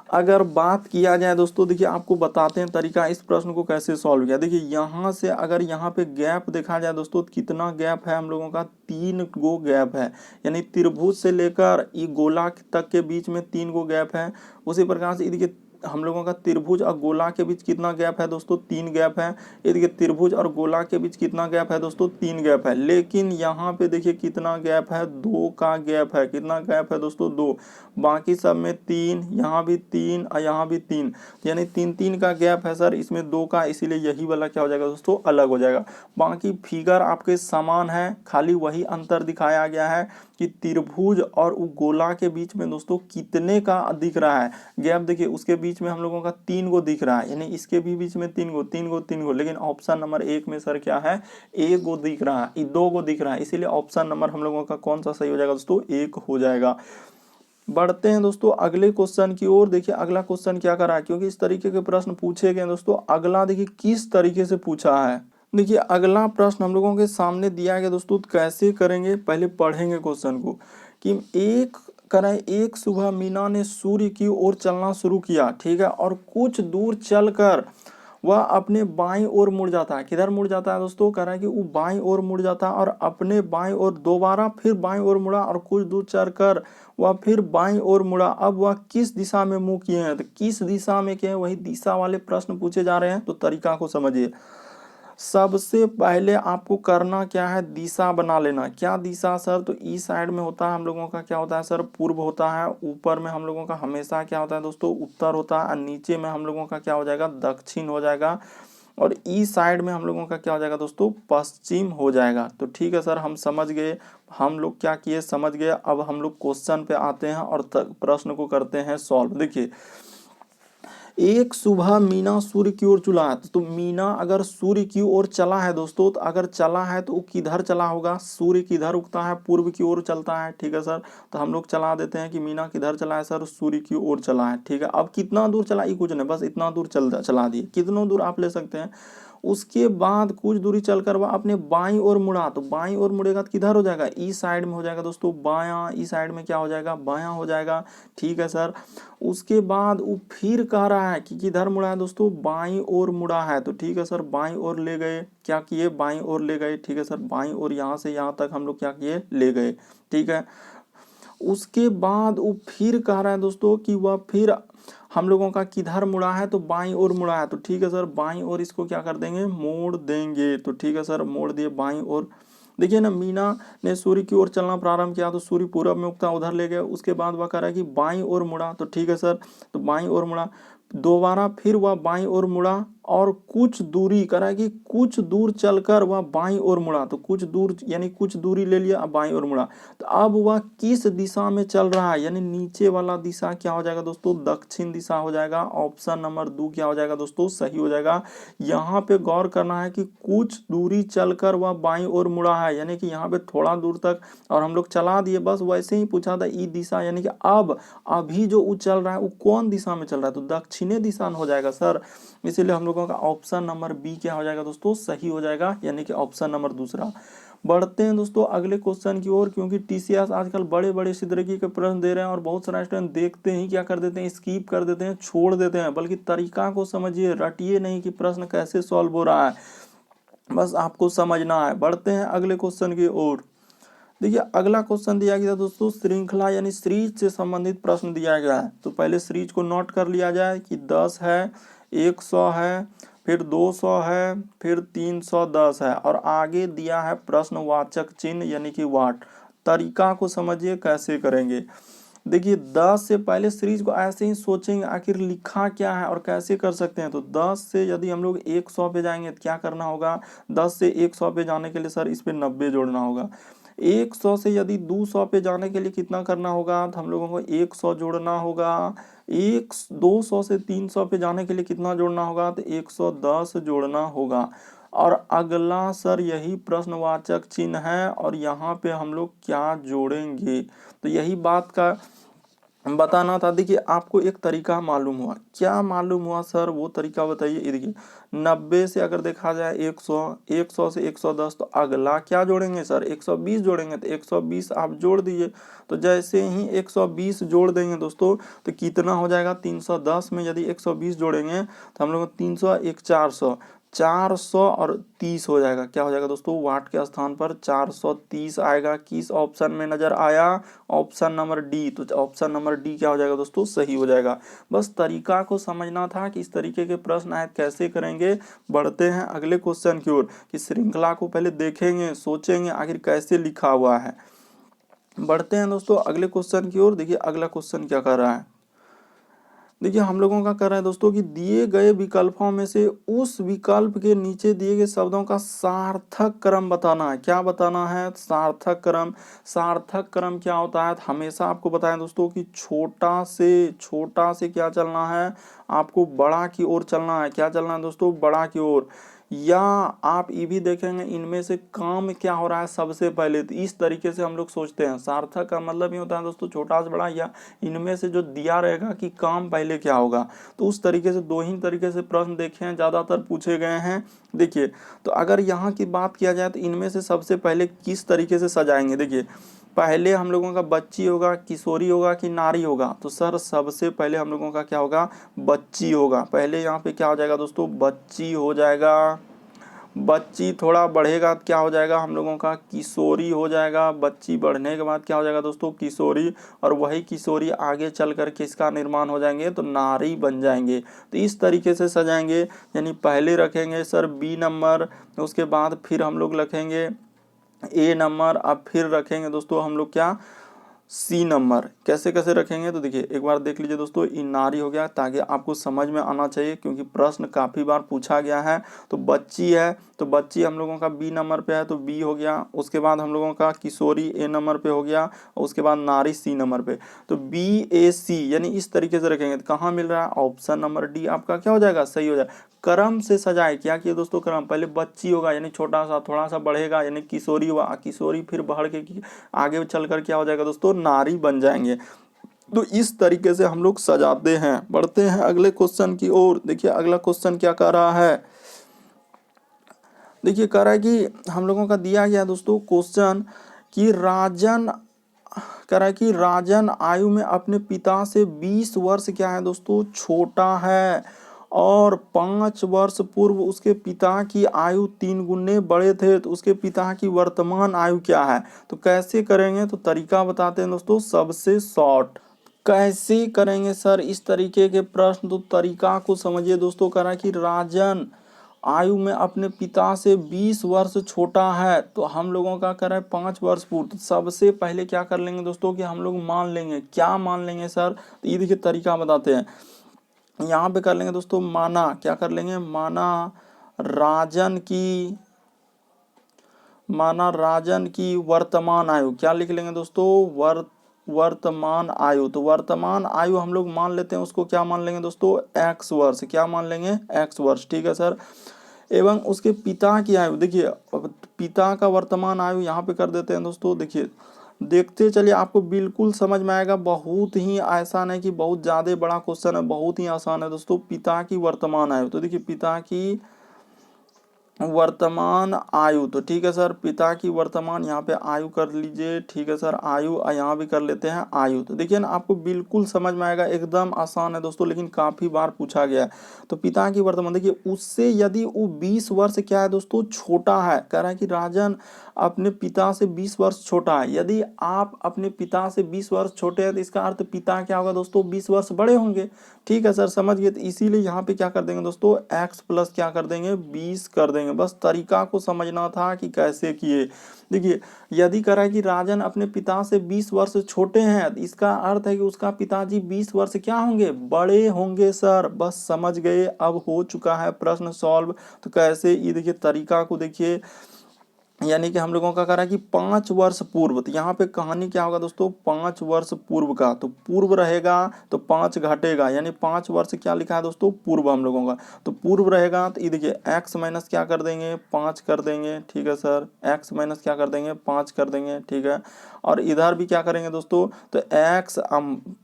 अगर बात किया जाए दोस्तों, देखिए आपको बताते हैं तरीका इस प्रश्न को कैसे सॉल्व किया। देखिए यहाँ से अगर यहाँ पे गैप देखा जाए दोस्तों, कितना गैप है हम लोगों का, 3 गो गैप है, यानी त्रिभुज से लेकर ये गोला तक के बीच में 3 गो गैप है। उसी प्रकार से देखिए हम लोगों का त्रिभुज और गोला के बीच कितना गैप है दोस्तों, 3 गैप है। ये देखिए त्रिभुज और गोला के बीच कितना गैप है दोस्तों, 3 गैप है। लेकिन यहाँ पे देखिए कितना गैप है, 2 का गैप है। कितना गैप है दोस्तों, 2। बाकी सब में 3, यहाँ भी 3 और यहाँ भी 3, यानी 3-3 का गैप है सर, इसमें 2 का, इसीलिए यही वाला क्या हो जाएगा दोस्तों, अलग हो जाएगा। बाकी फिगर आपके समान है, खाली वही अंतर दिखाया गया है कि त्रिभुज और गोला के बीच में दोस्तों कितने का दिख रहा है गैप। देखिए उसके बीच में हम लोगों का 3 गो दिख रहा है, यानी इसके भी बीच में 3 गो 3 गो 3 गो, लेकिन ऑप्शन नंबर 1 में सर क्या है, 1 गो दिख रहा है, 2 गो दिख रहा है, इसीलिए ऑप्शन नंबर हम लोगों का कौन सा सही हो जाएगा दोस्तों, 1 हो जाएगा। बढ़ते हैं दोस्तों अगले क्वेश्चन की ओर। देखिए अगला क्वेश्चन क्या कर रहा है, क्योंकि इस तरीके के प्रश्न पूछे गए दोस्तों। अगला देखिए किस तरीके से पूछा है। देखिए अगला प्रश्न हम लोगों के सामने दिया गया दोस्तों, कैसे करेंगे पहले पढ़ेंगे क्वेश्चन को। कि एक सुबह मीना ने सूर्य की ओर चलना शुरू किया, ठीक है, और कुछ दूर चलकर वह अपने बाईं ओर मुड़ जाता है। किधर मुड़ जाता है दोस्तों? कह रहा है कि वो बाईं ओर मुड़ जाता है और अपने बाईं ओर दोबारा फिर बाईं ओर मुड़ा और कुछ दूर चलकर वह फिर बाईं ओर मुड़ा। अब वह किस दिशा में मुंह किए हैं? तो किस दिशा में किए हैं, वही दिशा वाले प्रश्न पूछे जा रहे हैं। तो तरीका को समझिए। सबसे पहले आपको करना क्या है? दिशा बना लेना। क्या दिशा सर? तो ईस्ट साइड में होता है हम लोगों का क्या होता है सर? पूर्व होता है। ऊपर में हम लोगों का हमेशा क्या होता है दोस्तों? उत्तर होता है। और नीचे में हम लोगों का क्या हो जाएगा? दक्षिण हो जाएगा। और ईस्ट साइड में हम लोगों का क्या हो जाएगा दोस्तों? पश्चिम हो जाएगा। तो ठीक है सर, हम समझ गए। हम लोग क्या किए? समझ गए। अब हम लोग क्वेश्चन पे आते हैं और प्रश्न को करते हैं सॉल्व। देखिए, एक सुबह मीना सूर्य की ओर चला है। तो मीना अगर सूर्य की ओर चला है दोस्तों, तो अगर चला है तो वो किधर चला होगा? सूर्य किधर उगता है? पूर्व की ओर चलता है। ठीक है सर, तो हम लोग चला देते हैं कि मीना किधर चला है सर? सूर्य की ओर चला है। ठीक है, अब कितना दूर चला ये कुछ नहीं, बस इतना दूर चला दिए। कितना दूर आप ले सकते हैं। उसके बाद कुछ दूरी चलकर वह अपने बाईं ओर मुड़ा। तो बाईं ओर मुड़ेगा तो किधर हो जाएगा? ईस्ट साइड में हो जाएगा दोस्तों। बायां, ईस्ट साइड में क्या हो जाएगा? बायां हो जाएगा। ठीक है सर, उसके बाद वो फिर कह रहा है कि किधर मुड़ा है दोस्तों? बाईं ओर मुड़ा है। तो ठीक है सर, बाईं ओर ले गए। क्या किए? बाईं ओर ले गए। ठीक है सर, बाईं ओर यहाँ से यहाँ तक हम लोग क्या किए? ले गए। ठीक है, उसके बाद वो फिर कह रहा है दोस्तों कि वह फिर हम लोगों का किधर मुड़ा है? तो बाईं ओर मुड़ा है। तो ठीक है सर, बाईं ओर इसको क्या कर देंगे? मोड़ देंगे। तो ठीक है सर, मोड़ दिए बाईं ओर। देखिए ना, मीना ने सूर्य की ओर चलना प्रारंभ किया तो सूर्य पूरब में उगता, उधर ले गए। उसके बाद वह कह रहा है कि बाईं ओर मुड़ा। तो ठीक है सर, तो बाईं ओर मुड़ा। दोबारा फिर वह बाईं ओर मुड़ा और कुछ दूरी कह रहा है कि कुछ दूर चलकर वह बाईं ओर मुड़ा। तो कुछ दूर यानी कुछ दूरी ले लिया, अब बाईं ओर मुड़ा। तो अब वह किस दिशा में चल रहा है? यानी नीचे वाला दिशा क्या हो जाएगा दोस्तों? दक्षिण दिशा हो जाएगा। ऑप्शन नंबर 2 क्या हो जाएगा दोस्तों? सही हो जाएगा। यहाँ पे गौर करना है कि कुछ दूरी चलकर वह बाईं ओर मुड़ा है, यानी कि यहाँ पे थोड़ा दूर तक और हम लोग चला दिए। बस वैसे ही पूछा था ई दिशा, यानी कि अब अभी जो वो चल रहा है वो कौन दिशा में चल रहा है? तो दक्षिणी दिशा में हो जाएगा सर। इसीलिए हम लोगों का ऑप्शन नंबर बी क्या हो जाएगा दोस्तों? सही हो जाएगा, यानी कि ऑप्शन नंबर दूसरा। बढ़ते हैं दोस्तों अगले क्वेश्चन की ओर, क्योंकि टीसीएस आजकल बड़े बड़े इसी तरीके के प्रश्न दे रहे हैं और बहुत सारे स्टूडेंट देखते ही क्या कर देते हैं? स्किप कर देते हैं, छोड़ देते हैं। बल्कि तरीका को समझिए, रटिए नहीं कि प्रश्न कैसे सॉल्व हो रहा है, बस आपको समझना है। बढ़ते हैं अगले क्वेश्चन की ओर। देखिए, अगला क्वेश्चन दिया गया दोस्तों श्रृंखला यानी सीरीज से संबंधित प्रश्न दिया गया है। तो पहले सीरीज को नोट कर लिया जाए कि 10 है, 100 है, फिर 200 है, फिर 310 है और आगे दिया है प्रश्नवाचक चिन्ह यानी कि वाट। तरीका को समझिए कैसे करेंगे। देखिए, 10 से पहले सीरीज को ऐसे ही सोचेंगे आखिर लिखा क्या है और कैसे कर सकते हैं। तो 10 से यदि हम लोग 100 पे जाएंगे तो क्या करना होगा? 10 से 100 पे जाने के लिए सर इस पे 90 जोड़ना होगा। 100 से यदि 200 पे जाने के लिए कितना करना होगा? तो हम लोगों को 100 जोड़ना होगा। 200 से 300 पे जाने के लिए कितना जोड़ना होगा? तो 110 जोड़ना होगा। और अगला सर यही प्रश्नवाचक चिन्ह है और यहाँ पे हम लोग क्या जोड़ेंगे? तो यही बात का बताना था। देखिए, आपको एक तरीका मालूम हुआ। क्या मालूम हुआ सर? वो तरीका बताइए। ये देखिए, 90 से अगर देखा जाए 100, 100 से 110, तो अगला क्या जोड़ेंगे सर? 120 जोड़ेंगे। तो 120 आप जोड़ दीजिए। तो जैसे ही 120 जोड़ देंगे दोस्तों, तो कितना हो जाएगा? 310 में यदि 120 जोड़ेंगे तो हम लोग 300 1 400, 400 और 30 हो जाएगा। क्या हो जाएगा दोस्तों? वाट के स्थान पर 430 आएगा। किस ऑप्शन में नजर आया? Option number D. तो ऑप्शन नंबर डी क्या हो जाएगा दोस्तों? सही हो जाएगा। बस तरीका को समझना था कि इस तरीके के प्रश्न आए कैसे करेंगे। बढ़ते हैं अगले क्वेश्चन की ओर कि श्रृंखला को पहले देखेंगे, सोचेंगे आखिर कैसे लिखा हुआ है। बढ़ते हैं दोस्तों अगले क्वेश्चन की ओर। देखिए, अगला क्वेश्चन क्या कर रहा है। देखिए, हम लोगों का कर रहा है दोस्तों कि दिए गए विकल्पों में से उस विकल्प के नीचे दिए गए शब्दों का सार्थक क्रम बताना है। क्या बताना है? सार्थक क्रम। सार्थक क्रम क्या होता है? हमेशा आपको बताएं दोस्तों कि छोटा से क्या चलना है? आपको बड़ा की ओर चलना है। क्या चलना है दोस्तों? बड़ा की ओर। या आप ये भी देखेंगे इनमें से काम क्या हो रहा है सबसे पहले। तो इस तरीके से हम लोग सोचते हैं। सार्थक का मतलब ये होता है दोस्तों छोटा से बड़ा, या इनमें से जो दिया रहेगा कि काम पहले क्या होगा। तो उस तरीके से दो ही तरीके से प्रश्न देखे हैं, ज़्यादातर पूछे गए हैं। देखिए, तो अगर यहाँ की बात किया जाए तो इनमें से सबसे पहले किस तरीके से सजाएंगे। देखिए, पहले हम लोगों का बच्ची होगा, किशोरी होगा कि नारी होगा? तो सर सबसे पहले हम लोगों का क्या होगा? बच्ची होगा। पहले यहाँ पे क्या हो जाएगा दोस्तों? बच्ची हो जाएगा। बच्ची थोड़ा बढ़ेगा तो क्या हो जाएगा हम लोगों का? किशोरी हो जाएगा। बच्ची बढ़ने के बाद क्या हो जाएगा दोस्तों? किशोरी। और वही किशोरी आगे चल कर किसका निर्माण हो जाएंगे? तो नारी बन जाएंगे। तो इस तरीके से सजाएंगे, यानी पहले रखेंगे सर बी नंबर, उसके बाद फिर हम लोग रखेंगे ए नंबर, अब फिर रखेंगे दोस्तों हम लोग क्या? C number. कैसे कैसे रखेंगे तो देखिए एक बार देख लीजिए दोस्तों, इन नारी हो गया ताकि आपको समझ में आना चाहिए, क्योंकि प्रश्न काफ़ी बार पूछा गया है। तो बच्ची है, तो बच्ची हम लोगों का बी नंबर पे है तो बी हो गया। उसके बाद हम लोगों का किशोरी ए नंबर पे हो गया, और उसके बाद नारी सी नंबर पे। तो बी ए सी यानी इस तरीके से रखेंगे। तो कहाँ मिल रहा है? ऑप्शन नंबर डी आपका क्या हो जाएगा? सही हो जाएगा। क्रम से सजाए, क्या किए दोस्तों? क्रम, पहले बच्ची होगा यानी छोटा सा, थोड़ा सा बढ़ेगा यानी किशोरी हुआ, किशोरी फिर बढ़ के आगे चलकर क्या हो जाएगा दोस्तों? नारी बन जाएंगे। तो इस तरीके से हम लोग सजाते हैं। बढ़ते हैं अगले क्वेश्चन की ओर। देखिए अगला क्वेश्चन क्या कह रहा है। देखिए कह रहा है कि हम लोगों का दिया गया दोस्तों क्वेश्चन कि राजन, कह रहा है कि राजन आयु में अपने पिता से 20 वर्ष क्या है दोस्तों? छोटा है, और 5 वर्ष पूर्व उसके पिता की आयु 3 गुने बड़े थे। तो उसके पिता की वर्तमान आयु क्या है? तो कैसे करेंगे? तो तरीका बताते हैं दोस्तों, सबसे शॉर्ट। कैसे करेंगे सर इस तरीके के प्रश्न? तो तरीका को समझिए दोस्तों। कह रहा है कि राजन आयु में अपने पिता से 20 वर्ष छोटा है, तो हम लोगों का कह रहा है 5 वर्ष पूर्व। तो सबसे पहले क्या कर लेंगे दोस्तों कि हम लोग मान लेंगे। क्या मान लेंगे सर? तो ये देखिए तरीका बताते हैं। यहाँ पे कर लेंगे दोस्तों माना, क्या कर लेंगे? माना राजन की वर्तमान आयु। क्या लिख लेंगे दोस्तों? वर्तमान आयु। तो वर्तमान आयु हम लोग मान लेते हैं, उसको क्या मान लेंगे दोस्तों? x वर्ष। क्या मान लेंगे? x वर्ष। ठीक है सर। एवं उसके पिता की आयु, देखिए पिता का वर्तमान आयु यहाँ पे कर देते हैं दोस्तों। देखिए देखते चलिए, आपको बिल्कुल समझ में आएगा। बहुत ही आसान है कि बहुत ज़्यादा बड़ा क्वेश्चन है, बहुत ही आसान है दोस्तों। पिता की वर्तमान आयु, तो देखिए पिता की वर्तमान आयु, तो ठीक है सर, पिता की वर्तमान यहाँ पे आयु कर लीजिए। ठीक है सर, आयु यहाँ भी कर लेते हैं आयु। तो देखिए ना आपको बिल्कुल समझ में आएगा, एकदम आसान है दोस्तों, लेकिन काफ़ी बार पूछा गया है। तो पिता की वर्तमान, देखिए उससे यदि वो 20 वर्ष क्या है दोस्तों? छोटा है। कह रहा है कि राजन अपने पिता से 20 वर्ष छोटा है। यदि आप अपने पिता से 20 वर्ष छोटे हैं तो इसका अर्थ पिता क्या होगा दोस्तों? 20 वर्ष बड़े होंगे। ठीक है सर, समझ गए। तो इसीलिए यहाँ पे क्या कर देंगे दोस्तों? x प्लस क्या कर देंगे? 20 कर देंगे। बस तरीका को समझना था कि कैसे किए। देखिए यदि कह रहा है कि राजन अपने पिता से 20 वर्ष छोटे हैं, तो इसका अर्थ है कि उसका पिताजी 20 वर्ष क्या होंगे? बड़े होंगे सर। बस समझ गए, अब हो चुका है प्रश्न सॉल्व। तो कैसे, ये देखिए तरीका को देखिए, यानी कि हम लोगों का कह रहा है कि 5 वर्ष पूर्व। तो यहाँ पे कहानी क्या होगा दोस्तों? 5 वर्ष पूर्व का, तो पूर्व रहेगा तो 5 घटेगा, यानी 5 वर्ष क्या लिखा है दोस्तों? पूर्व हम लोगों का। तो पूर्व रहेगा तो ये देखिए x माइनस क्या कर देंगे? 5 कर देंगे। ठीक है सर, x माइनस क्या कर देंगे? 5 कर देंगे। ठीक है, और इधर भी क्या करेंगे दोस्तों? तो x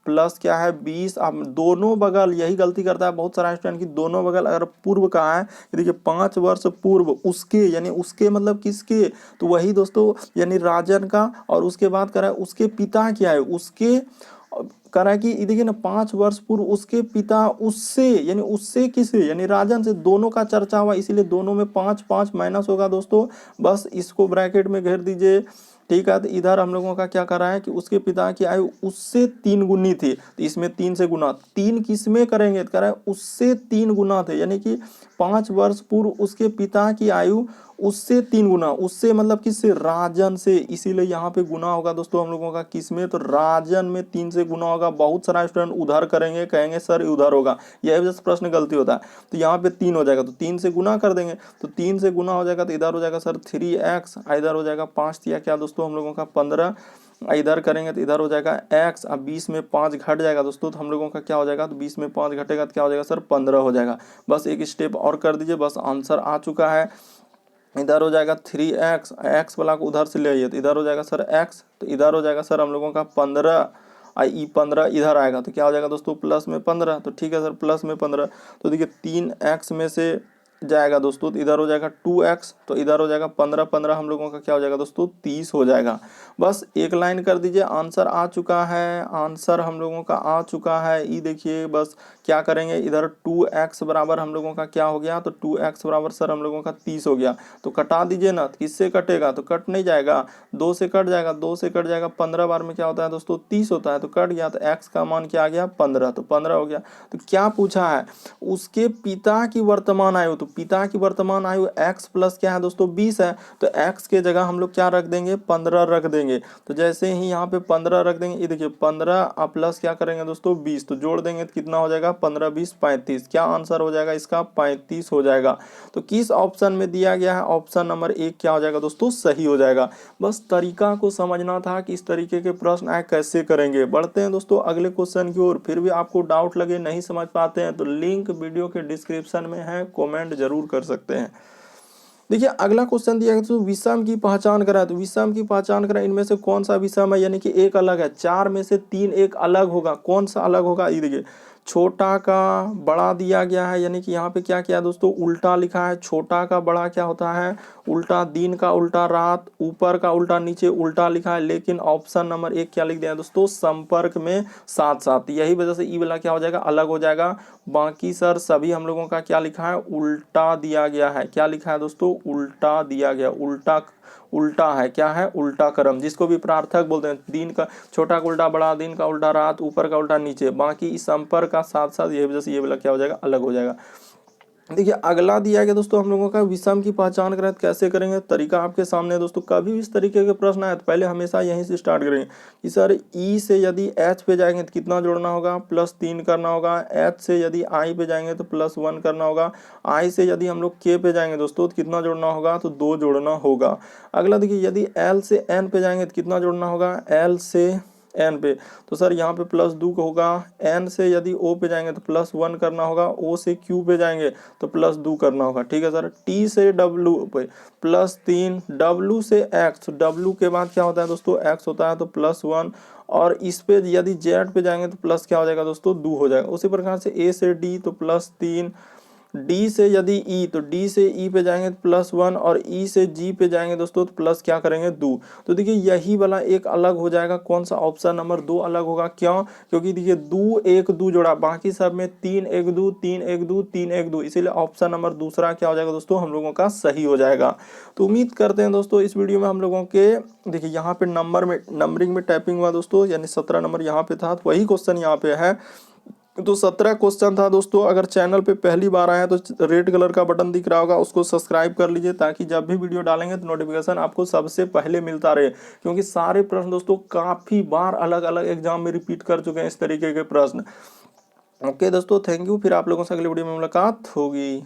प्लस क्या है? 20। अब दोनों बगल, यही गलती करता है बहुत सारा स्टूडेंट की, दोनों बगल अगर पूर्व का है, देखिए 5 वर्ष पूर्व उसके, यानी उसके मतलब किसके? तो वही दोस्तों, यानी राजन का। और उसके बाद कह रहा है उसके पिता क्या है? उसके, कह रहा है कि देखिए ना 5 वर्ष पूर्व उसके पिता उससे, यानी उससे किसे? यानी राजन से। दोनों का चर्चा हुआ, इसीलिए दोनों में 5 5 माइनस होगा दोस्तों। बस इसको ब्रैकेट में घेर दीजिए। ठीक है, तो इधर हम लोगों का क्या कर रहा है कि उसके पिता की आयु उससे 3 गुनी थी, तो इसमें 3 से गुना, 3 किस में करेंगे? तो कह रहा है उससे 3 गुना थे, यानी कि 5 वर्ष पूर्व उसके पिता की आयु उससे 3 गुना। उससे मतलब किससे? राजन से। इसीलिए यहाँ पे गुना होगा दोस्तों हम लोगों का किस में? तो राजन में 3 से गुना होगा। बहुत सारा स्टूडेंट उधर करेंगे, कहेंगे सर उधर होगा, यही वजह से प्रश्न गलती होता है। तो यहाँ पे 3 हो जाएगा, तो 3 से गुना कर देंगे। तो 3 से गुना हो जाएगा तो इधर हो जाएगा सर 3x, इधर हो जाएगा 5 दिया क्या दोस्तों हम लोगों का? 15। इधर करेंगे तो इधर हो जाएगा x। अब 20 में 5 घट जाएगा दोस्तों, तो हम लोगों का क्या हो जाएगा? तो 20 में 5 घटेगा तो क्या हो जाएगा सर? 15 हो जाएगा। बस एक स्टेप और कर दीजिए, बस आंसर आ चुका है। इधर हो जाएगा 3x, x वाला को उधर से ले आइए, तो इधर हो जाएगा सर x, तो इधर हो जाएगा सर हम लोगों का 15, आई 15 इधर आएगा, तो क्या हो जाएगा दोस्तों? प्लस में 15। तो ठीक है सर, प्लस में 15। तो देखिए 3x में से जाएगा दोस्तों, तो इधर हो जाएगा 2x, तो इधर हो जाएगा 15, 15 हम लोगों का क्या हो जाएगा दोस्तों 30 हो जाएगा। बस एक लाइन कर दीजिए, आंसर आ चुका है, आंसर हम लोगों का आ चुका है। ये देखिए बस क्या करेंगे, इधर 2x बराबर हम लोगों का क्या हो गया, तो 2x बराबर सर हम लोगों का 30 हो गया। तो कटा दीजिए ना, किससे कटेगा, तो कट नहीं जाएगा, 2 से कट जाएगा, 2 से कट जाएगा, 15 बार में क्या होता है दोस्तों 30 होता है, तो कट गया, तो x का मान क्या आ गया 15, तो 15 हो गया। तो क्या पूछा है, उसके पिता की वर्तमान आयु, तो पिता की वर्तमान आयु x प्लस क्या है दोस्तों 20 है, तो x के जगह हम लोग क्या रख देंगे 15 रख देंगे। तो जैसे ही यहाँ पे 15 रख देंगे, ये देखिए 15 प्लस क्या करेंगे दोस्तों 20, तो जोड़ देंगे तो कितना हो जाएगा 15 20 35, क्या आंसर हो जाएगा इसका 35 हो जाएगा। तो किस ऑप्शन में दिया गया है, ऑप्शन नंबर 1 क्या हो जाएगा दोस्तों सही हो जाएगा। बस तरीका को समझना था कि इस तरीके के प्रश्न आए कैसे करेंगे। बढ़ते हैं दोस्तों अगले क्वेश्चन की ओर। फिर भी आपको डाउट लगे, नहीं समझ पाते हैं, तो लिंक वीडियो के डिस्क्रिप्शन में है, कमेंट जरूर कर सकते हैं। देखिए अगला क्वेश्चन दिया गया, तो विषम की पहचान करा, तो विषम की पहचान करा, इनमें से कौन सा विषम है, यानी कि एक अलग है, 4 में से 3 एक अलग होगा, कौन सा अलग होगा, ये देखिए छोटा का बड़ा दिया गया है, यानी कि यहाँ पे क्या किया दोस्तों उल्टा लिखा है, छोटा का बड़ा क्या होता है उल्टा, दिन का उल्टा रात, ऊपर का उल्टा नीचे, उल्टा लिखा है। लेकिन ऑप्शन नंबर 1 क्या लिख दिया दोस्तों संपर्क में साथ साथ, यही वजह से ई वाला क्या हो जाएगा अलग हो जाएगा। बाकी सर सभी हम लोगों का क्या लिखा है उल्टा दिया गया है, क्या लिखा है दोस्तों उल्टा दिया गया, उल्टा उल्टा है, क्या है उल्टा क्रम, जिसको भी प्रार्थक बोलते हैं, दिन का छोटा का उल्टा बड़ा, दिन का उल्टा रात, ऊपर का उल्टा नीचे, बाकी इस संपर्क का साथ साथ, ये वजह से ये वाला क्या हो जाएगा अलग हो जाएगा। देखिए अगला दिया गया दोस्तों हम लोगों का विषम की पहचान करें, कैसे करेंगे, तरीका आपके सामने है दोस्तों। कभी भी इस तरीके के प्रश्न आए तो पहले हमेशा यहीं से स्टार्ट करेंगे कि सर ई से यदि एच पे जाएंगे तो कितना जोड़ना होगा +3 करना होगा, एच से यदि आई पे जाएंगे तो +1 करना होगा, आई से यदि हम लोग के पे जाएंगे दोस्तों तो कितना जोड़ना होगा, तो 2 जोड़ना होगा। अगला देखिए यदि एल से एन पे जाएंगे तो कितना जोड़ना होगा, एल से एन पे, तो सर यहाँ पे +2 होगा, एन से यदि ओ पे जाएंगे तो +1 करना होगा, ओ से क्यू पे जाएंगे तो +2 करना होगा, ठीक है सर। टी से डब्लू पे +3, डब्लू से एक्स, डब्लू के बाद क्या होता है दोस्तों एक्स होता है, तो +1, और इस पे यदि जेड पे जाएंगे तो प्लस क्या हो जाएगा दोस्तों 2 हो जाएगा। उसी प्रकार से ए से डी तो +3, डी से यदि ई, तो डी से ई पे जाएंगे तो +1, और ई से जी पे जाएंगे दोस्तों तो प्लस क्या करेंगे 2। तो देखिए यही वाला एक अलग हो जाएगा, कौन सा ऑप्शन नंबर 2 अलग होगा, क्यों, क्योंकि देखिए 2 1 2 जोड़ा, बाकी सब में 3 1 2 3 1 2 3 1 2, इसीलिए ऑप्शन नंबर दूसरा क्या हो जाएगा दोस्तों हम लोगों का सही हो जाएगा। तो उम्मीद करते हैं दोस्तों इस वीडियो में हम लोगों के, देखिए यहाँ पे नंबरिंग में टाइपिंग हुआ दोस्तों, यानी 17 नंबर यहाँ पे था, तो वही क्वेश्चन यहाँ पे है। तो 17 क्वेश्चन था दोस्तों। अगर चैनल पे पहली बार आए हैं तो रेड कलर का बटन दिख रहा होगा, उसको सब्सक्राइब कर लीजिए, ताकि जब भी वीडियो डालेंगे तो नोटिफिकेशन आपको सबसे पहले मिलता रहे, क्योंकि सारे प्रश्न दोस्तों काफ़ी बार अलग अलग एग्जाम में रिपीट कर चुके हैं इस तरीके के प्रश्न। ओके दोस्तों, थैंक यू, फिर आप लोगों से अगली वीडियो में मुलाकात होगी।